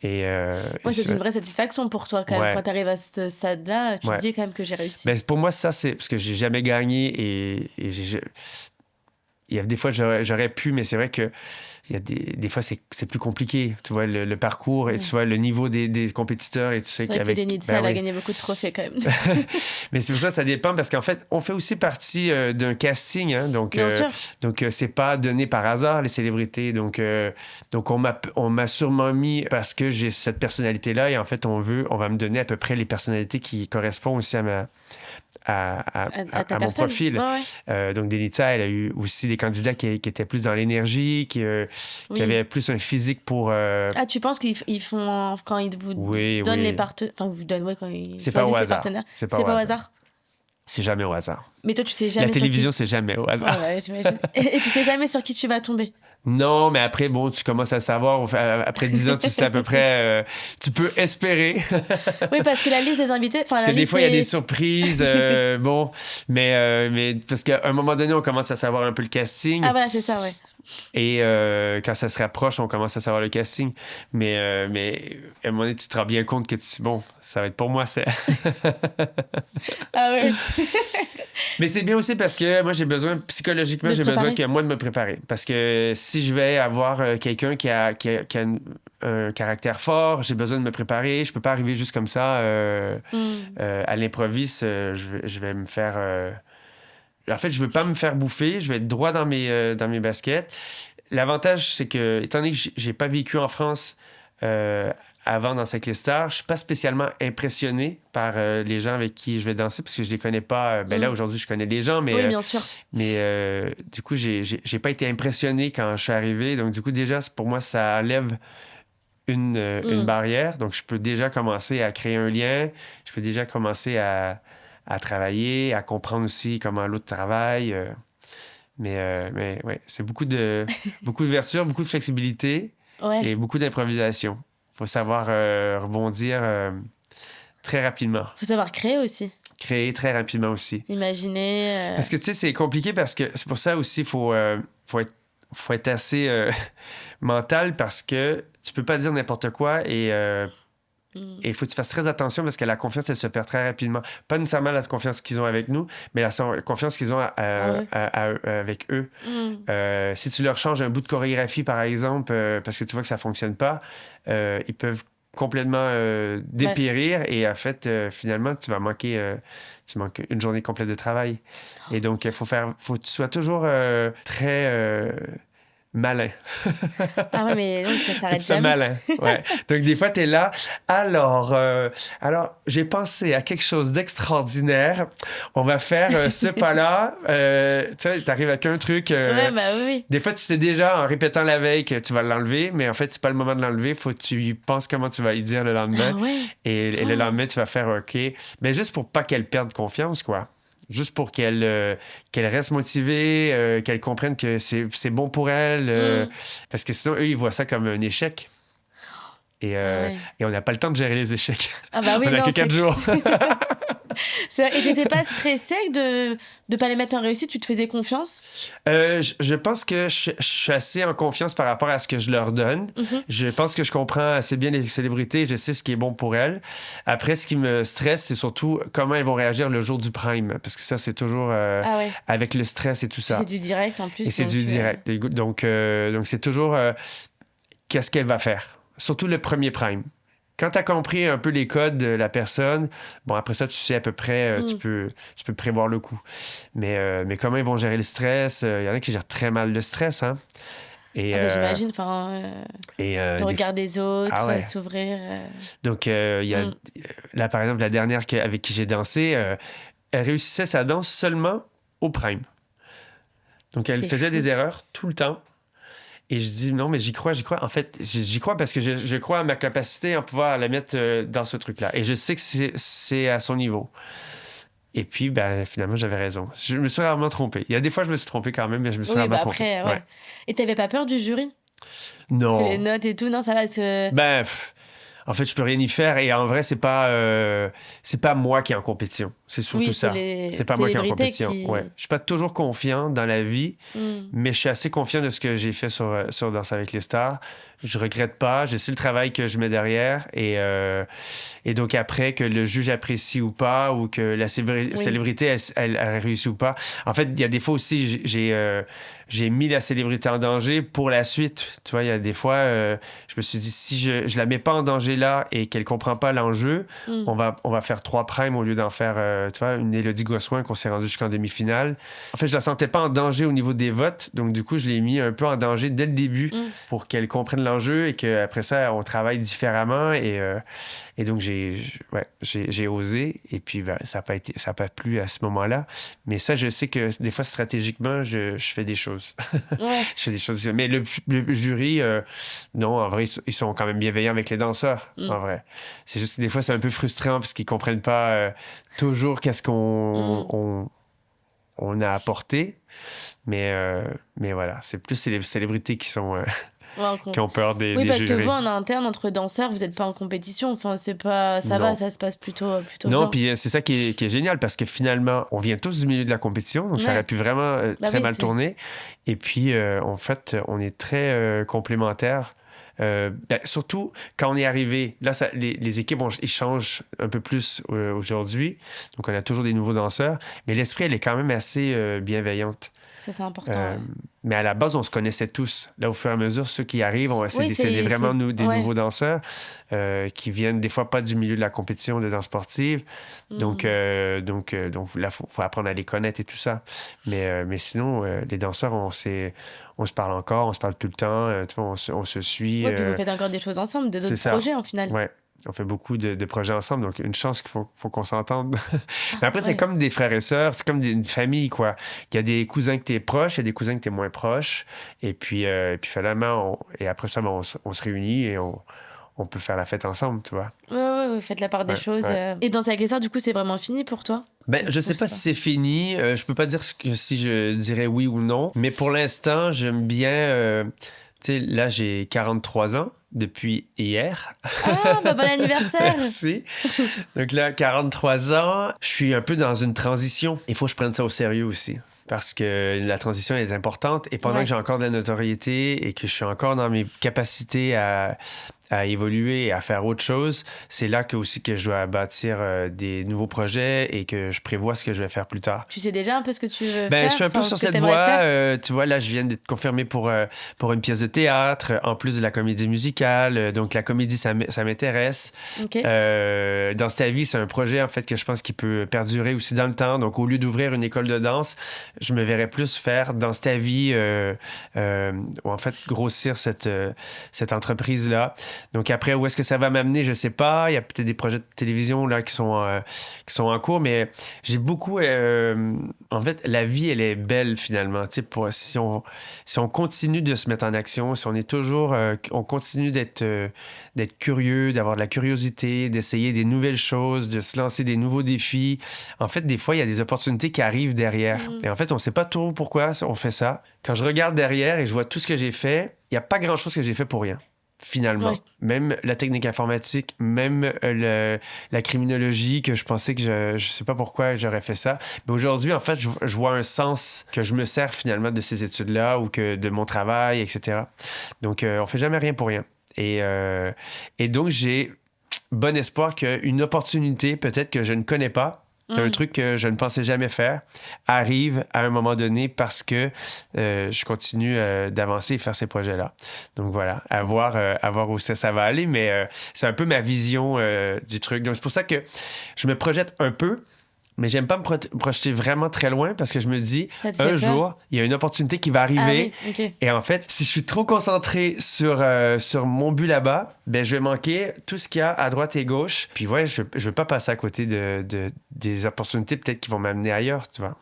C'est une vraie satisfaction pour toi quand même. Quand tu arrives à ce stade-là, tu te dis quand même que j'ai réussi. Pour moi, ça, c'est parce que j'ai jamais gagné et il y a des fois, j'aurais pu, mais c'est vrai que il y a des fois, c'est plus compliqué. Tu vois, le parcours et tu vois le niveau des compétiteurs et tu sais qu'avec... Denitsa, elle a gagné beaucoup de trophées quand même. Mais c'est pour ça dépend parce qu'en fait, on fait aussi partie d'un casting. Hein, donc, c'est pas donné par hasard, les célébrités. Donc on m'a sûrement mis parce que j'ai cette personnalité-là et en fait, on va me donner à peu près les personnalités qui correspondent aussi à mon profil. Donc, Denitsa, elle a eu aussi des candidats qui étaient plus dans l'énergie, qui avaient plus un physique pour... Ah, tu penses qu'ils font... Quand ils vous donnent les partenaires... Enfin, vous donnent, quand ils choisissent les partenaires. C'est pas au hasard. C'est jamais au hasard. Mais toi, tu sais jamais... La télévision, c'est jamais au hasard. J'imagine. Et tu sais jamais sur qui tu vas tomber. Non, mais après, tu commences à savoir. Après 10 ans, tu sais à peu près... tu peux espérer. Oui, parce que la liste des invités... Parce que des fois, il y a des surprises. Mais parce qu'à un moment donné, on commence à savoir un peu le casting. Ah, voilà, c'est ça, ouais. Et quand ça se rapproche, on commence à savoir le casting. Mais à un moment donné, tu te rends bien compte que ça va être pour moi. Ah ouais. Mais c'est bien aussi parce que moi, psychologiquement, j'ai besoin de me préparer. Parce que si je vais avoir quelqu'un qui a un caractère fort, j'ai besoin de me préparer. Je peux pas arriver juste comme ça à l'improviste. Je vais me faire... En fait, je veux pas me faire bouffer. Je vais être droit dans mes baskets. L'avantage, c'est que, étant donné que j'ai pas vécu en France avant dans Cinq les Stars, je suis pas spécialement impressionné par les gens avec qui je vais danser parce que je les connais pas. Là, aujourd'hui, je connais les gens, mais... Oui, bien sûr. Mais du coup, j'ai pas été impressionné quand je suis arrivé. Donc, du coup, déjà, pour moi, ça enlève une barrière. Donc, je peux déjà commencer à créer un lien. Je peux déjà commencer à travailler, à comprendre aussi comment l'autre travaille. Mais ouais, c'est beaucoup d'ouverture, beaucoup de flexibilité et beaucoup d'improvisation. Il faut savoir rebondir très rapidement. Il faut savoir créer aussi. Créer très rapidement aussi. Imaginer. Parce que, tu sais, c'est compliqué parce que c'est pour ça aussi faut être assez mental parce que tu peux pas dire n'importe quoi et il faut que tu fasses très attention parce que la confiance, elle se perd très rapidement. Pas nécessairement la confiance qu'ils ont avec nous, mais la confiance qu'ils ont avec eux. Si tu leur changes un bout de chorégraphie, par exemple, parce que tu vois que ça ne fonctionne pas, ils peuvent complètement dépérir et en fait, finalement, tu manques une journée complète de travail. Et donc, faut que tu sois toujours très... malin. Ah ouais, mais non, ça s'arrête jamais. Malin, ouais. Donc, des fois, t'es là. Alors, j'ai pensé à quelque chose d'extraordinaire. On va faire ce pas-là. Tu sais, t'arrives avec un truc. Ouais, bah oui. Des fois, tu sais déjà, en répétant la veille, que tu vas l'enlever, mais en fait, c'est pas le moment de l'enlever. Faut que tu y penses comment tu vas y dire le lendemain. Ah ouais. Et le lendemain, tu vas faire OK. Mais juste pour pas qu'elle perde confiance, quoi. Juste pour qu'elle reste motivée, qu'elle comprenne que c'est bon pour elle. Parce que sinon, eux, ils voient ça comme un échec. Et on n'a pas le temps de gérer les échecs. Ah bah oui, on a que 4 jours. Et t'étais pas stressé de pas les mettre en réussite? Tu te faisais confiance? Je pense que je suis assez en confiance par rapport à ce que je leur donne. Je pense que je comprends assez bien les célébrités. Je sais ce qui est bon pour elles. Après, ce qui me stresse, c'est surtout comment elles vont réagir le jour du prime. Parce que ça, c'est toujours avec le stress et tout ça. C'est du direct en plus. Et c'est du direct. Donc c'est toujours qu'est-ce qu'elle va faire. Surtout le premier prime. Quand tu as compris un peu les codes de la personne, après ça, tu sais à peu près, tu peux prévoir le coup. Mais comment ils vont gérer le stress? Il y en a qui gèrent très mal le stress, hein? Et, j'imagine, le regard des autres, s'ouvrir. Donc, il y a, là, par exemple, la dernière avec qui j'ai dansé, elle réussissait sa danse seulement au prime. Donc, elle faisait des erreurs tout le temps. Et je dis non, mais j'y crois. En fait, j'y crois parce que je crois à ma capacité à pouvoir la mettre dans ce truc-là. Et je sais que c'est à son niveau. Et puis, ben, finalement, j'avais raison. Je me suis rarement trompé. Il y a des fois, je me suis trompé quand même, mais je me suis rarement trompé. Après, ouais. Et t'avais pas peur du jury? Non. Parce que les notes et tout, non, ça va se... Ben, en fait, je peux rien y faire. Et en vrai, c'est pas moi qui est en compétition. C'est surtout ça. C'est pas moi qui est en compétition. Ouais. Je suis pas toujours confiant dans la vie, mais je suis assez confiant de ce que j'ai fait sur Danse avec les stars. Je regrette pas. Je sais le travail que je mets derrière. Et donc, après, que le juge apprécie ou pas, ou que la célébrité, elle a réussi ou pas. En fait, il y a des fois aussi, j'ai mis la célébrité en danger pour la suite. Tu vois, il y a des fois, je me suis dit, si je la mets pas en danger là et qu'elle comprend pas l'enjeu, on va faire 3 primes au lieu d'en faire, tu vois, une Élodie Gossuin qu'on s'est rendu jusqu'en demi-finale. En fait, je la sentais pas en danger au niveau des votes. Donc, du coup, je l'ai mis un peu en danger dès le début pour qu'elle comprenne l'enjeu et qu'après ça, on travaille différemment. Et donc, j'ai osé. Et puis, ben, ça n'a pas plu à ce moment-là. Mais ça, je sais que des fois, stratégiquement, je fais des choses. Ouais. Je fais des choses. Mais le jury, non, en vrai, ils sont quand même bienveillants avec les danseurs, en vrai. C'est juste que des fois, c'est un peu frustrant parce qu'ils comprennent pas toujours qu'est-ce qu'on on a apporté. Mais voilà, c'est plus les célébrités qui sont... qui ont peur des Oui, parce jurés. que vous, en interne, entre danseurs, vous n'êtes pas en compétition. Enfin, c'est pas... Ça va, ça se passe plutôt non, bien. puis c'est ça qui est génial, parce que finalement, on vient tous du milieu de la compétition, donc ça aurait pu vraiment très mal tourner. Et puis, en fait, on est très complémentaires. Surtout quand on est arrivé, là, les équipes, ils changent un peu plus aujourd'hui. Donc, on a toujours des nouveaux danseurs, mais l'esprit, elle est quand même assez bienveillante. Ça, c'est important. Mais à la base, on se connaissait tous. Là, au fur et à mesure, ceux qui arrivent, c'est vraiment des nouveaux danseurs qui viennent des fois pas du milieu de la compétition de danse sportive. Donc là, il faut apprendre à les connaître et tout ça. Mais sinon, les danseurs, on se parle encore, on se parle tout le temps, on se suit. Oui, puis vous faites encore des choses ensemble, d'autres projets, en final. Ouais. On fait beaucoup de projets ensemble, donc une chance qu'il faut qu'on s'entende. Mais après, c'est comme des frères et sœurs, c'est comme une famille, quoi. Il y a des cousins que t'es proche, il y a des cousins que t'es moins proche. Et puis finalement, après ça, on se réunit et on peut faire la fête ensemble, tu vois. Oui, faites la part des choses. Ouais. Et dans avec ça, du coup, c'est vraiment fini pour toi? Ben, je sais pas si c'est fini. Je peux pas dire si je dirais oui ou non. Mais pour l'instant, j'aime bien... tu sais, là, j'ai 43 ans depuis hier. Ah, bon anniversaire! Merci. Donc là, 43 ans, je suis un peu dans une transition. Il faut que je prenne ça au sérieux aussi. Parce que la transition est importante. Et pendant que j'ai encore de la notoriété et que je suis encore dans mes capacités à évoluer et à faire autre chose, c'est là aussi que je dois bâtir des nouveaux projets et que je prévois ce que je vais faire plus tard. Tu sais déjà un peu ce que tu veux faire? Je suis un peu sur cette voie. Tu vois, là, je viens d'être confirmé pour une pièce de théâtre, en plus de la comédie musicale. Donc, la comédie, ça m'intéresse. Okay. Danse ta vie, c'est un projet, en fait, que je pense qu'il peut perdurer aussi dans le temps. Donc, au lieu d'ouvrir une école de danse, je me verrais plus faire Danse ta vie ou en fait, grossir cette entreprise-là. Donc après, où est-ce que ça va m'amener, je sais pas. Il y a peut-être des projets de télévision là qui sont en cours, mais j'ai beaucoup... en fait, la vie, elle est belle finalement. Tu sais, si on continue de se mettre en action, si on est toujours... on continue d'être curieux, d'avoir de la curiosité, d'essayer des nouvelles choses, de se lancer des nouveaux défis. En fait, des fois, il y a des opportunités qui arrivent derrière. Et en fait, on sait pas trop pourquoi on fait ça. Quand je regarde derrière et je vois tout ce que j'ai fait, il y a pas grand-chose que j'ai fait pour rien. Finalement. Ouais. Même la technique informatique, même la criminologie, que je pensais que je sais pas pourquoi j'aurais fait ça. Mais aujourd'hui, en fait, je vois un sens que je me sers finalement de ces études-là ou que de mon travail, etc. Donc, on fait jamais rien pour rien. Et donc, j'ai bon espoir qu'une opportunité, peut-être que je ne connais pas, un truc que je ne pensais jamais faire, arrive à un moment donné parce que je continue d'avancer et faire ces projets-là. Donc voilà, à voir où ça va aller, mais c'est un peu ma vision du truc. Donc c'est pour ça que je me projette un peu, mais j'aime pas me projeter vraiment très loin parce que je me dis, un jour, il y a une opportunité qui va arriver. Ah oui, okay. Et en fait, si je suis trop concentré sur mon but là-bas, ben, je vais manquer tout ce qu'il y a à droite et gauche. Puis ouais, je veux pas passer à côté des opportunités peut-être qui vont m'amener ailleurs, tu vois.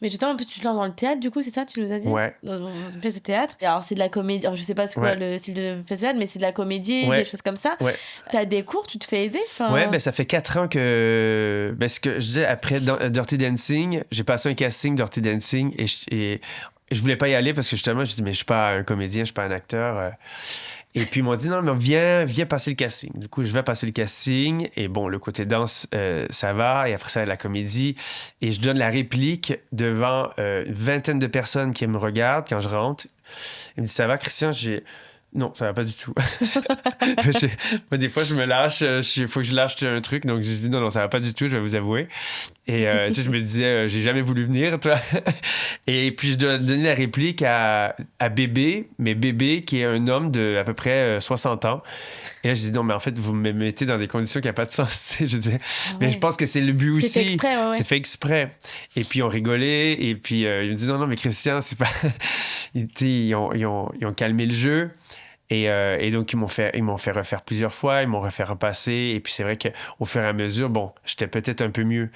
Mais justement, en plus, tu te lances dans le théâtre, du coup, c'est ça, tu nous as dit? Ouais. Dans une pièce de théâtre. Alors, c'est de la comédie. Alors, je sais pas c'est quoi le style de pièce de théâtre, mais c'est de la comédie, des choses comme ça. Ouais. T'as des cours, tu te fais aider? Ouais, ben ça fait 4 ans que... Ben, ce que je disais, après Dirty Dancing, j'ai passé un casting Dirty Dancing et je voulais pas y aller parce que justement, je dis mais je suis pas un comédien, je suis pas un acteur. Et puis ils m'ont dit non, mais viens passer le casting. Du coup, je vais passer le casting et bon, le côté danse, ça va. Et après ça, la comédie. Et je donne la réplique devant une vingtaine de personnes qui me regardent quand je rentre. Ils me disent ça va, Christian? Non, ça va pas du tout. Moi, des fois, je me lâche. Il faut que je lâche un truc. Donc, j'ai dit non, ça va pas du tout, je vais vous avouer. Et tu sais, je me disais, j'ai jamais voulu venir, toi. Et puis, je dois donner la réplique à Bébé, mais Bébé, qui est un homme de à peu près 60 ans. Et là, je dis non, mais en fait, vous me mettez dans des conditions qui n'ont pas de sens. Je dis, mais je pense que c'est le but aussi. C'est fait exprès, C'est fait exprès. Et puis, on rigolait. Et puis, il me dit non, mais Christian, c'est pas. Ils ont calmé le jeu. Et donc, ils m'ont fait refaire plusieurs fois, ils m'ont refait repasser. Et puis, c'est vrai qu'au fur et à mesure, bon, j'étais peut-être un peu mieux.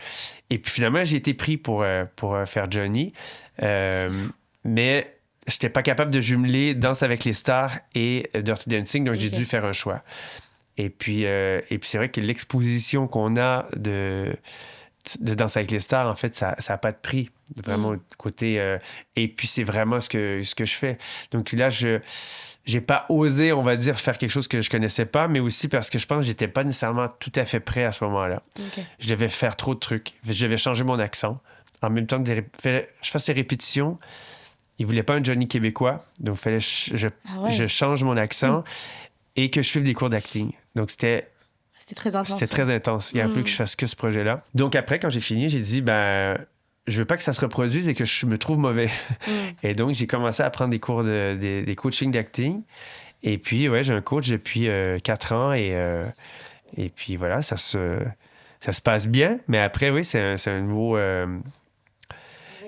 Et puis, finalement, j'ai été pris pour faire Johnny. Mais je n'étais pas capable de jumeler Danse avec les stars et Dirty Dancing, donc j'ai dû faire un choix. Et puis c'est vrai que l'exposition qu'on a de Danse avec les stars, en fait, ça n'a pas de prix. Vraiment, côté... et puis, c'est vraiment ce que je fais. Donc là, j'ai pas osé, on va dire, faire quelque chose que je connaissais pas, mais aussi parce que je pense que j'étais pas nécessairement tout à fait prêt à ce moment-là. Je devais faire trop de trucs. Je devais changer mon accent. En même temps que je fasse les répétitions, il voulait pas un Johnny québécois, donc il fallait que je change mon accent et que je suive des cours d'acting. Donc c'était très intense. C'était très intense. Il a fallu que je fasse que ce projet-là. Donc après, quand j'ai fini, j'ai dit, je veux pas que ça se reproduise et que je me trouve mauvais. Et donc, j'ai commencé à prendre des cours des coachings d'acting. Et puis, j'ai un coach depuis 4 ans et puis voilà, ça se passe bien. Mais après, oui, c'est un nouveau...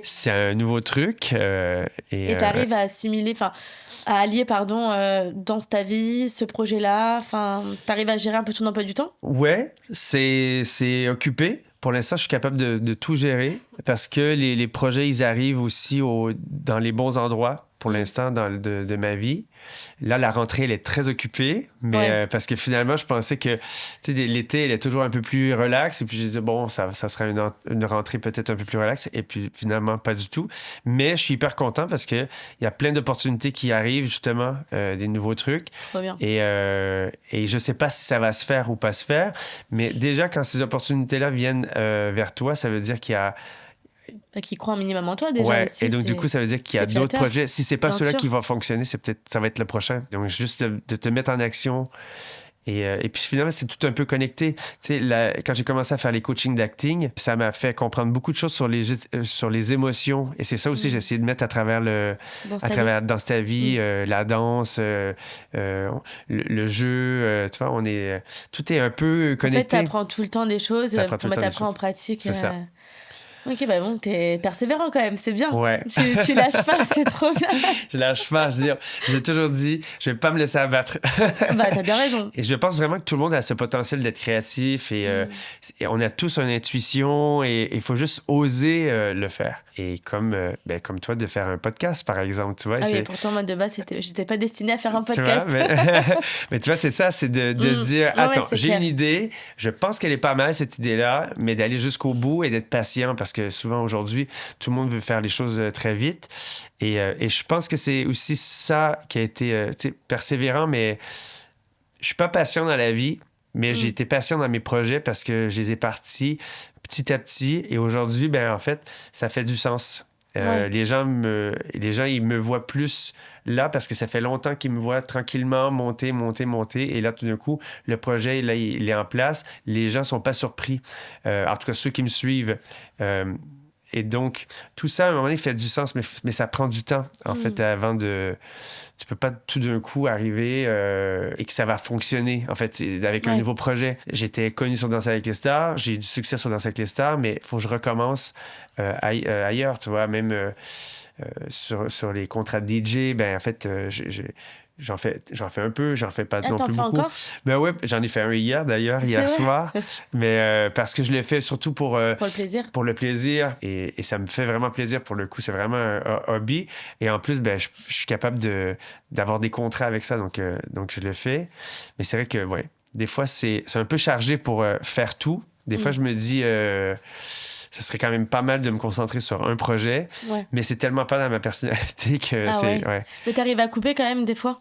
c'est un nouveau truc. Et tu arrives à assimiler, à allier, dans ta vie, ce projet-là. Tu arrives à gérer un peu ton emploi du temps? Ouais, c'est occupé. Pour l'instant, je suis capable de tout gérer parce que les projets, ils arrivent aussi dans les bons endroits pour l'instant de ma vie. Là, la rentrée, elle est très occupée, mais parce que finalement, je pensais que l'été, elle est toujours un peu plus relaxe. Et puis, je disais, bon, ça sera une rentrée peut-être un peu plus relaxe. Et puis, finalement, pas du tout. Mais je suis hyper content parce qu'il y a plein d'opportunités qui arrivent, justement, des nouveaux trucs. Trop bien. Et je sais pas si ça va se faire ou pas se faire, mais déjà, quand ces opportunités-là viennent vers toi, ça veut dire qu'il y a... Qui croient un minimum en toi déjà aussi. Et donc du coup, ça veut dire qu'il y a d'autres projets. Si c'est pas Bien celui-là sûr. qui va fonctionner, ça va être le prochain. Donc juste de te mettre en action. Et puis finalement, c'est tout un peu connecté. Tu sais, quand j'ai commencé à faire les coachings d'acting, ça m'a fait comprendre beaucoup de choses sur les émotions. Et c'est ça aussi, j'ai essayé de mettre à travers dans ta vie, la danse, le jeu. Tu vois, tout est un peu connecté. En fait, t'apprends tout le temps des choses. T'apprends en pratique. C'est ça. Ok, bon, t'es persévérant quand même, c'est bien. Ouais. Tu lâches pas, c'est trop bien. Je lâche pas, j'ai toujours dit, je vais pas me laisser abattre. T'as bien raison. Et je pense vraiment que tout le monde a ce potentiel d'être créatif et on a tous une intuition et il faut juste oser le faire. Et comme toi, de faire un podcast, par exemple, tu vois. Oui, pourtant, moi, de base, j'étais pas destinée à faire un podcast. Tu vois, mais tu vois, c'est ça, c'est de se dire, attends, j'ai une idée, je pense qu'elle est pas mal, cette idée-là, mais d'aller jusqu'au bout et d'être patient parce que souvent, aujourd'hui, tout le monde veut faire les choses très vite. Et je pense que c'est aussi ça qui a été persévérant, mais je suis pas patient dans la vie, mais j'ai été patient dans mes projets parce que je les ai partis petit à petit. Et aujourd'hui, en fait, ça fait du sens. Les gens, ils me voient plus là parce que ça fait longtemps qu'ils me voient tranquillement monter. Et là, tout d'un coup, le projet, là, il est en place. Les gens sont pas surpris. En tout cas, ceux qui me suivent. Et donc, tout ça, à un moment donné, fait du sens, mais ça prend du temps, en fait, avant de... Tu peux pas tout d'un coup arriver et que ça va fonctionner, en fait, avec un nouveau projet. J'étais connu sur Danse avec les stars, j'ai eu du succès sur Danse avec les stars, mais il faut que je recommence ailleurs, tu vois, même... sur les contrats de DJ, ben en fait, j'en fais un peu, j'en fais pas non plus beaucoup. Encore? Ben ouais, j'en ai fait un hier soir. Mais parce que je l'ai fait surtout pour le plaisir. Pour le plaisir. Et ça me fait vraiment plaisir pour le coup. C'est vraiment un hobby. Et en plus, ben, je suis capable d'avoir des contrats avec ça. Donc je le fais. Mais c'est vrai que, ouais, des fois, c'est un peu chargé pour faire tout. Des fois, je me dis... ce serait quand même pas mal de me concentrer sur un projet, mais c'est tellement pas dans ma personnalité que c'est... Ouais. Mais t'arrives à couper quand même des fois?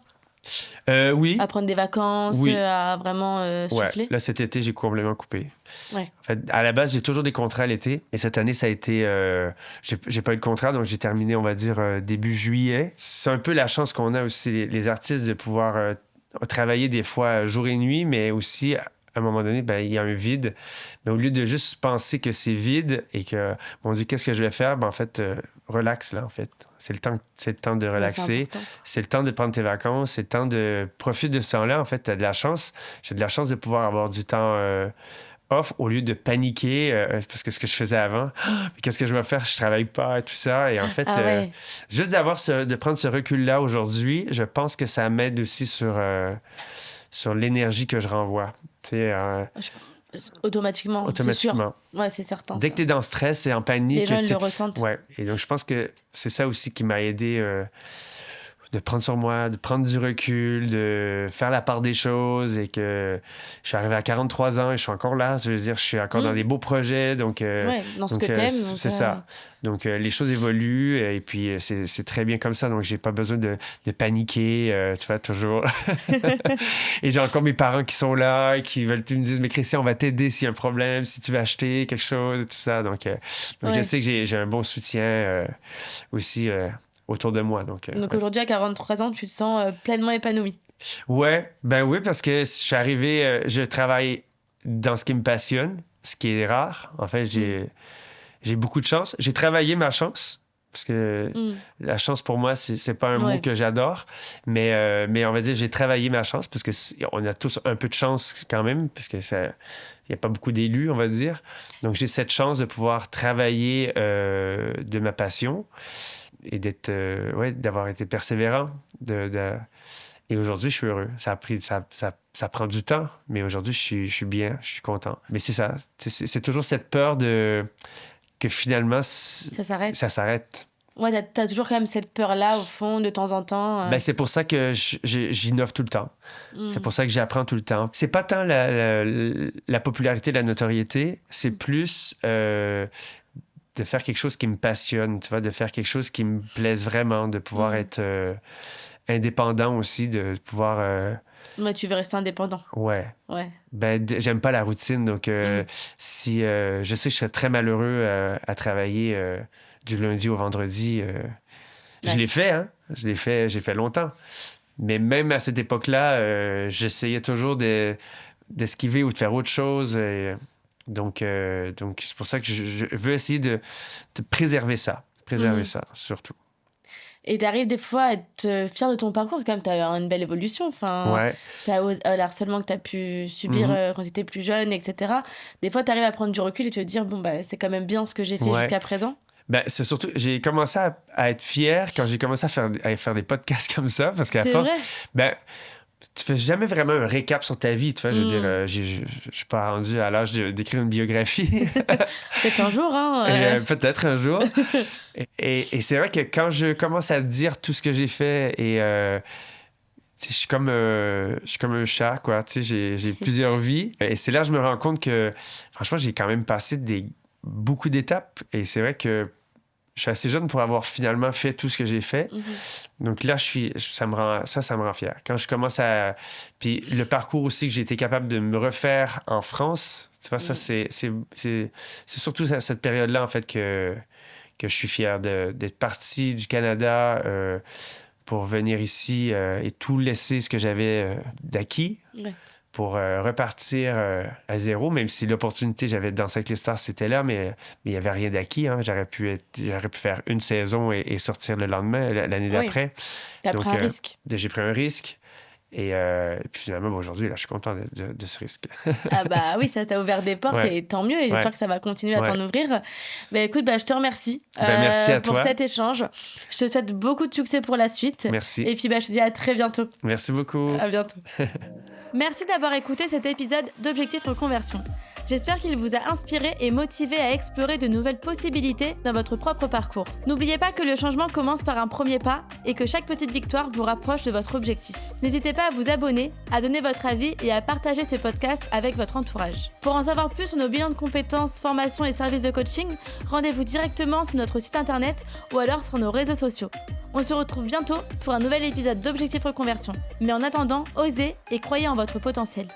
Oui. À prendre des vacances, à vraiment souffler? Ouais. Là, cet été, j'ai complètement coupé. Ouais. En fait, à la base, j'ai toujours des contrats l'été. Et cette année, ça a été... j'ai pas eu de contrat, donc j'ai terminé, on va dire, début juillet. C'est un peu la chance qu'on a aussi, les artistes, de pouvoir travailler des fois jour et nuit, mais aussi... À un moment donné, ben, il y a un vide. Mais au lieu de juste penser que c'est vide et que, mon Dieu, qu'est-ce que je vais faire? Ben, en fait, relax, là, en fait. C'est le temps de relaxer. C'est le temps de prendre tes vacances. C'est le temps de profiter de ce temps-là. En fait, t'as de la chance. J'ai de la chance de pouvoir avoir du temps off au lieu de paniquer parce que ce que je faisais avant, qu'est-ce que je vais faire? Je travaille pas et tout ça. Et en fait, juste de prendre ce recul-là aujourd'hui, je pense que ça m'aide aussi sur l'énergie que je renvoie. Automatiquement. C'est sûr. Ouais, c'est certain. Dès que tu es dans le stress et en panique... Les gens le ressentent. Ouais. Et donc, je pense que c'est ça aussi qui m'a aidé de prendre sur moi, de prendre du recul, de faire la part des choses et que je suis arrivé à 43 ans et je suis encore là. Je veux dire, je suis encore dans des beaux projets. Donc, dans ce que t'aimes. C'est ça. Donc, les choses évoluent et puis c'est très bien comme ça. Donc, j'ai pas besoin de paniquer, tu vois, toujours. Et j'ai encore mes parents qui sont là et qui me disent, mais Christian, on va t'aider s'il y a un problème, si tu veux acheter quelque chose et tout ça. Donc je sais que j'ai un bon soutien aussi autour de moi. Donc aujourd'hui, à 43 ans, tu te sens pleinement épanoui? Ouais, ben oui, parce que je suis arrivé, je travaille dans ce qui me passionne, ce qui est rare. En fait, j'ai beaucoup de chance. J'ai travaillé ma chance, parce que la chance pour moi, c'est pas un mot que j'adore, mais on va dire j'ai travaillé ma chance, parce qu'on a tous un peu de chance quand même, parce que il n'y a pas beaucoup d'élus, on va dire. Donc j'ai cette chance de pouvoir travailler de ma passion et d'avoir été persévérant. Et aujourd'hui, je suis heureux. Ça prend du temps, mais aujourd'hui, je suis bien, je suis content. Mais c'est ça. C'est toujours cette peur que finalement, ça s'arrête. Ouais, t'as toujours quand même cette peur-là, au fond, de temps en temps. Ben, c'est pour ça que j'innove tout le temps. C'est pour ça que j'apprends tout le temps. C'est pas tant la popularité, la notoriété, c'est plus de faire quelque chose qui me passionne, tu vois, de faire quelque chose qui me plaise vraiment, de pouvoir être indépendant aussi, de pouvoir... Mais tu veux rester indépendant. Ouais. Ben, j'aime pas la routine, donc si je sais que je serais très malheureux à travailler du lundi au vendredi. Je l'ai fait, hein? J'ai fait longtemps. Mais même à cette époque-là, j'essayais toujours d'esquiver ou de faire autre chose. Donc c'est pour ça que je veux essayer de préserver ça. Ça, surtout. Et t'arrives des fois à être fier de ton parcours, quand même, t'as une belle évolution. Enfin, le harcèlement que t'as pu subir quand t'étais plus jeune, etc. Des fois, t'arrives à prendre du recul et te dire, bon, bah, c'est quand même bien ce que j'ai fait jusqu'à présent. Ben, c'est surtout, j'ai commencé à être fier quand j'ai commencé à faire des podcasts comme ça, parce qu'à force, ben, tu fais jamais vraiment un récap sur ta vie, tu vois. Je veux dire, je suis pas rendu à l'âge d'écrire une biographie. Peut-être un jour, hein. Peut-être un jour. Et c'est vrai que quand je commence à dire tout ce que j'ai fait et je suis comme un chat, quoi. Tu sais, j'ai plusieurs vies. Et c'est là que je me rends compte que, franchement, j'ai quand même passé beaucoup d'étapes. Et c'est vrai que je suis assez jeune pour avoir finalement fait tout ce que j'ai fait. Donc là, ça me rend fier. Quand je commence à... Puis le parcours aussi que j'ai été capable de me refaire en France, tu vois, ça, c'est surtout à cette période-là, en fait, que je suis fier d'être parti du Canada pour venir ici et tout laisser ce que j'avais d'acquis. Pour repartir à zéro, même si l'opportunité, j'avais de danser avec les stars, c'était là, mais il n'y avait rien d'acquis. Hein. J'aurais pu faire une saison et sortir le lendemain, l'année d'après. T'as pris un risque. J'ai pris un risque. Et puis finalement, aujourd'hui, là, je suis content de ce risque. Ah bah oui, ça t'a ouvert des portes et tant mieux. Et j'espère que ça va continuer à t'en ouvrir. Bah écoute, je te remercie merci à pour toi. cet échange. Je te souhaite beaucoup de succès pour la suite. Merci. Et puis je te dis à très bientôt. Merci beaucoup. À bientôt. Merci d'avoir écouté cet épisode d'Objectif Reconversion. J'espère qu'il vous a inspiré et motivé à explorer de nouvelles possibilités dans votre propre parcours. N'oubliez pas que le changement commence par un premier pas et que chaque petite victoire vous rapproche de votre objectif. N'hésitez pas à vous abonner, à donner votre avis et à partager ce podcast avec votre entourage. Pour en savoir plus sur nos bilans de compétences, formations et services de coaching, rendez-vous directement sur notre site internet ou alors sur nos réseaux sociaux. On se retrouve bientôt pour un nouvel épisode d'Objectif Reconversion. Mais en attendant, osez et croyez en votre potentiel.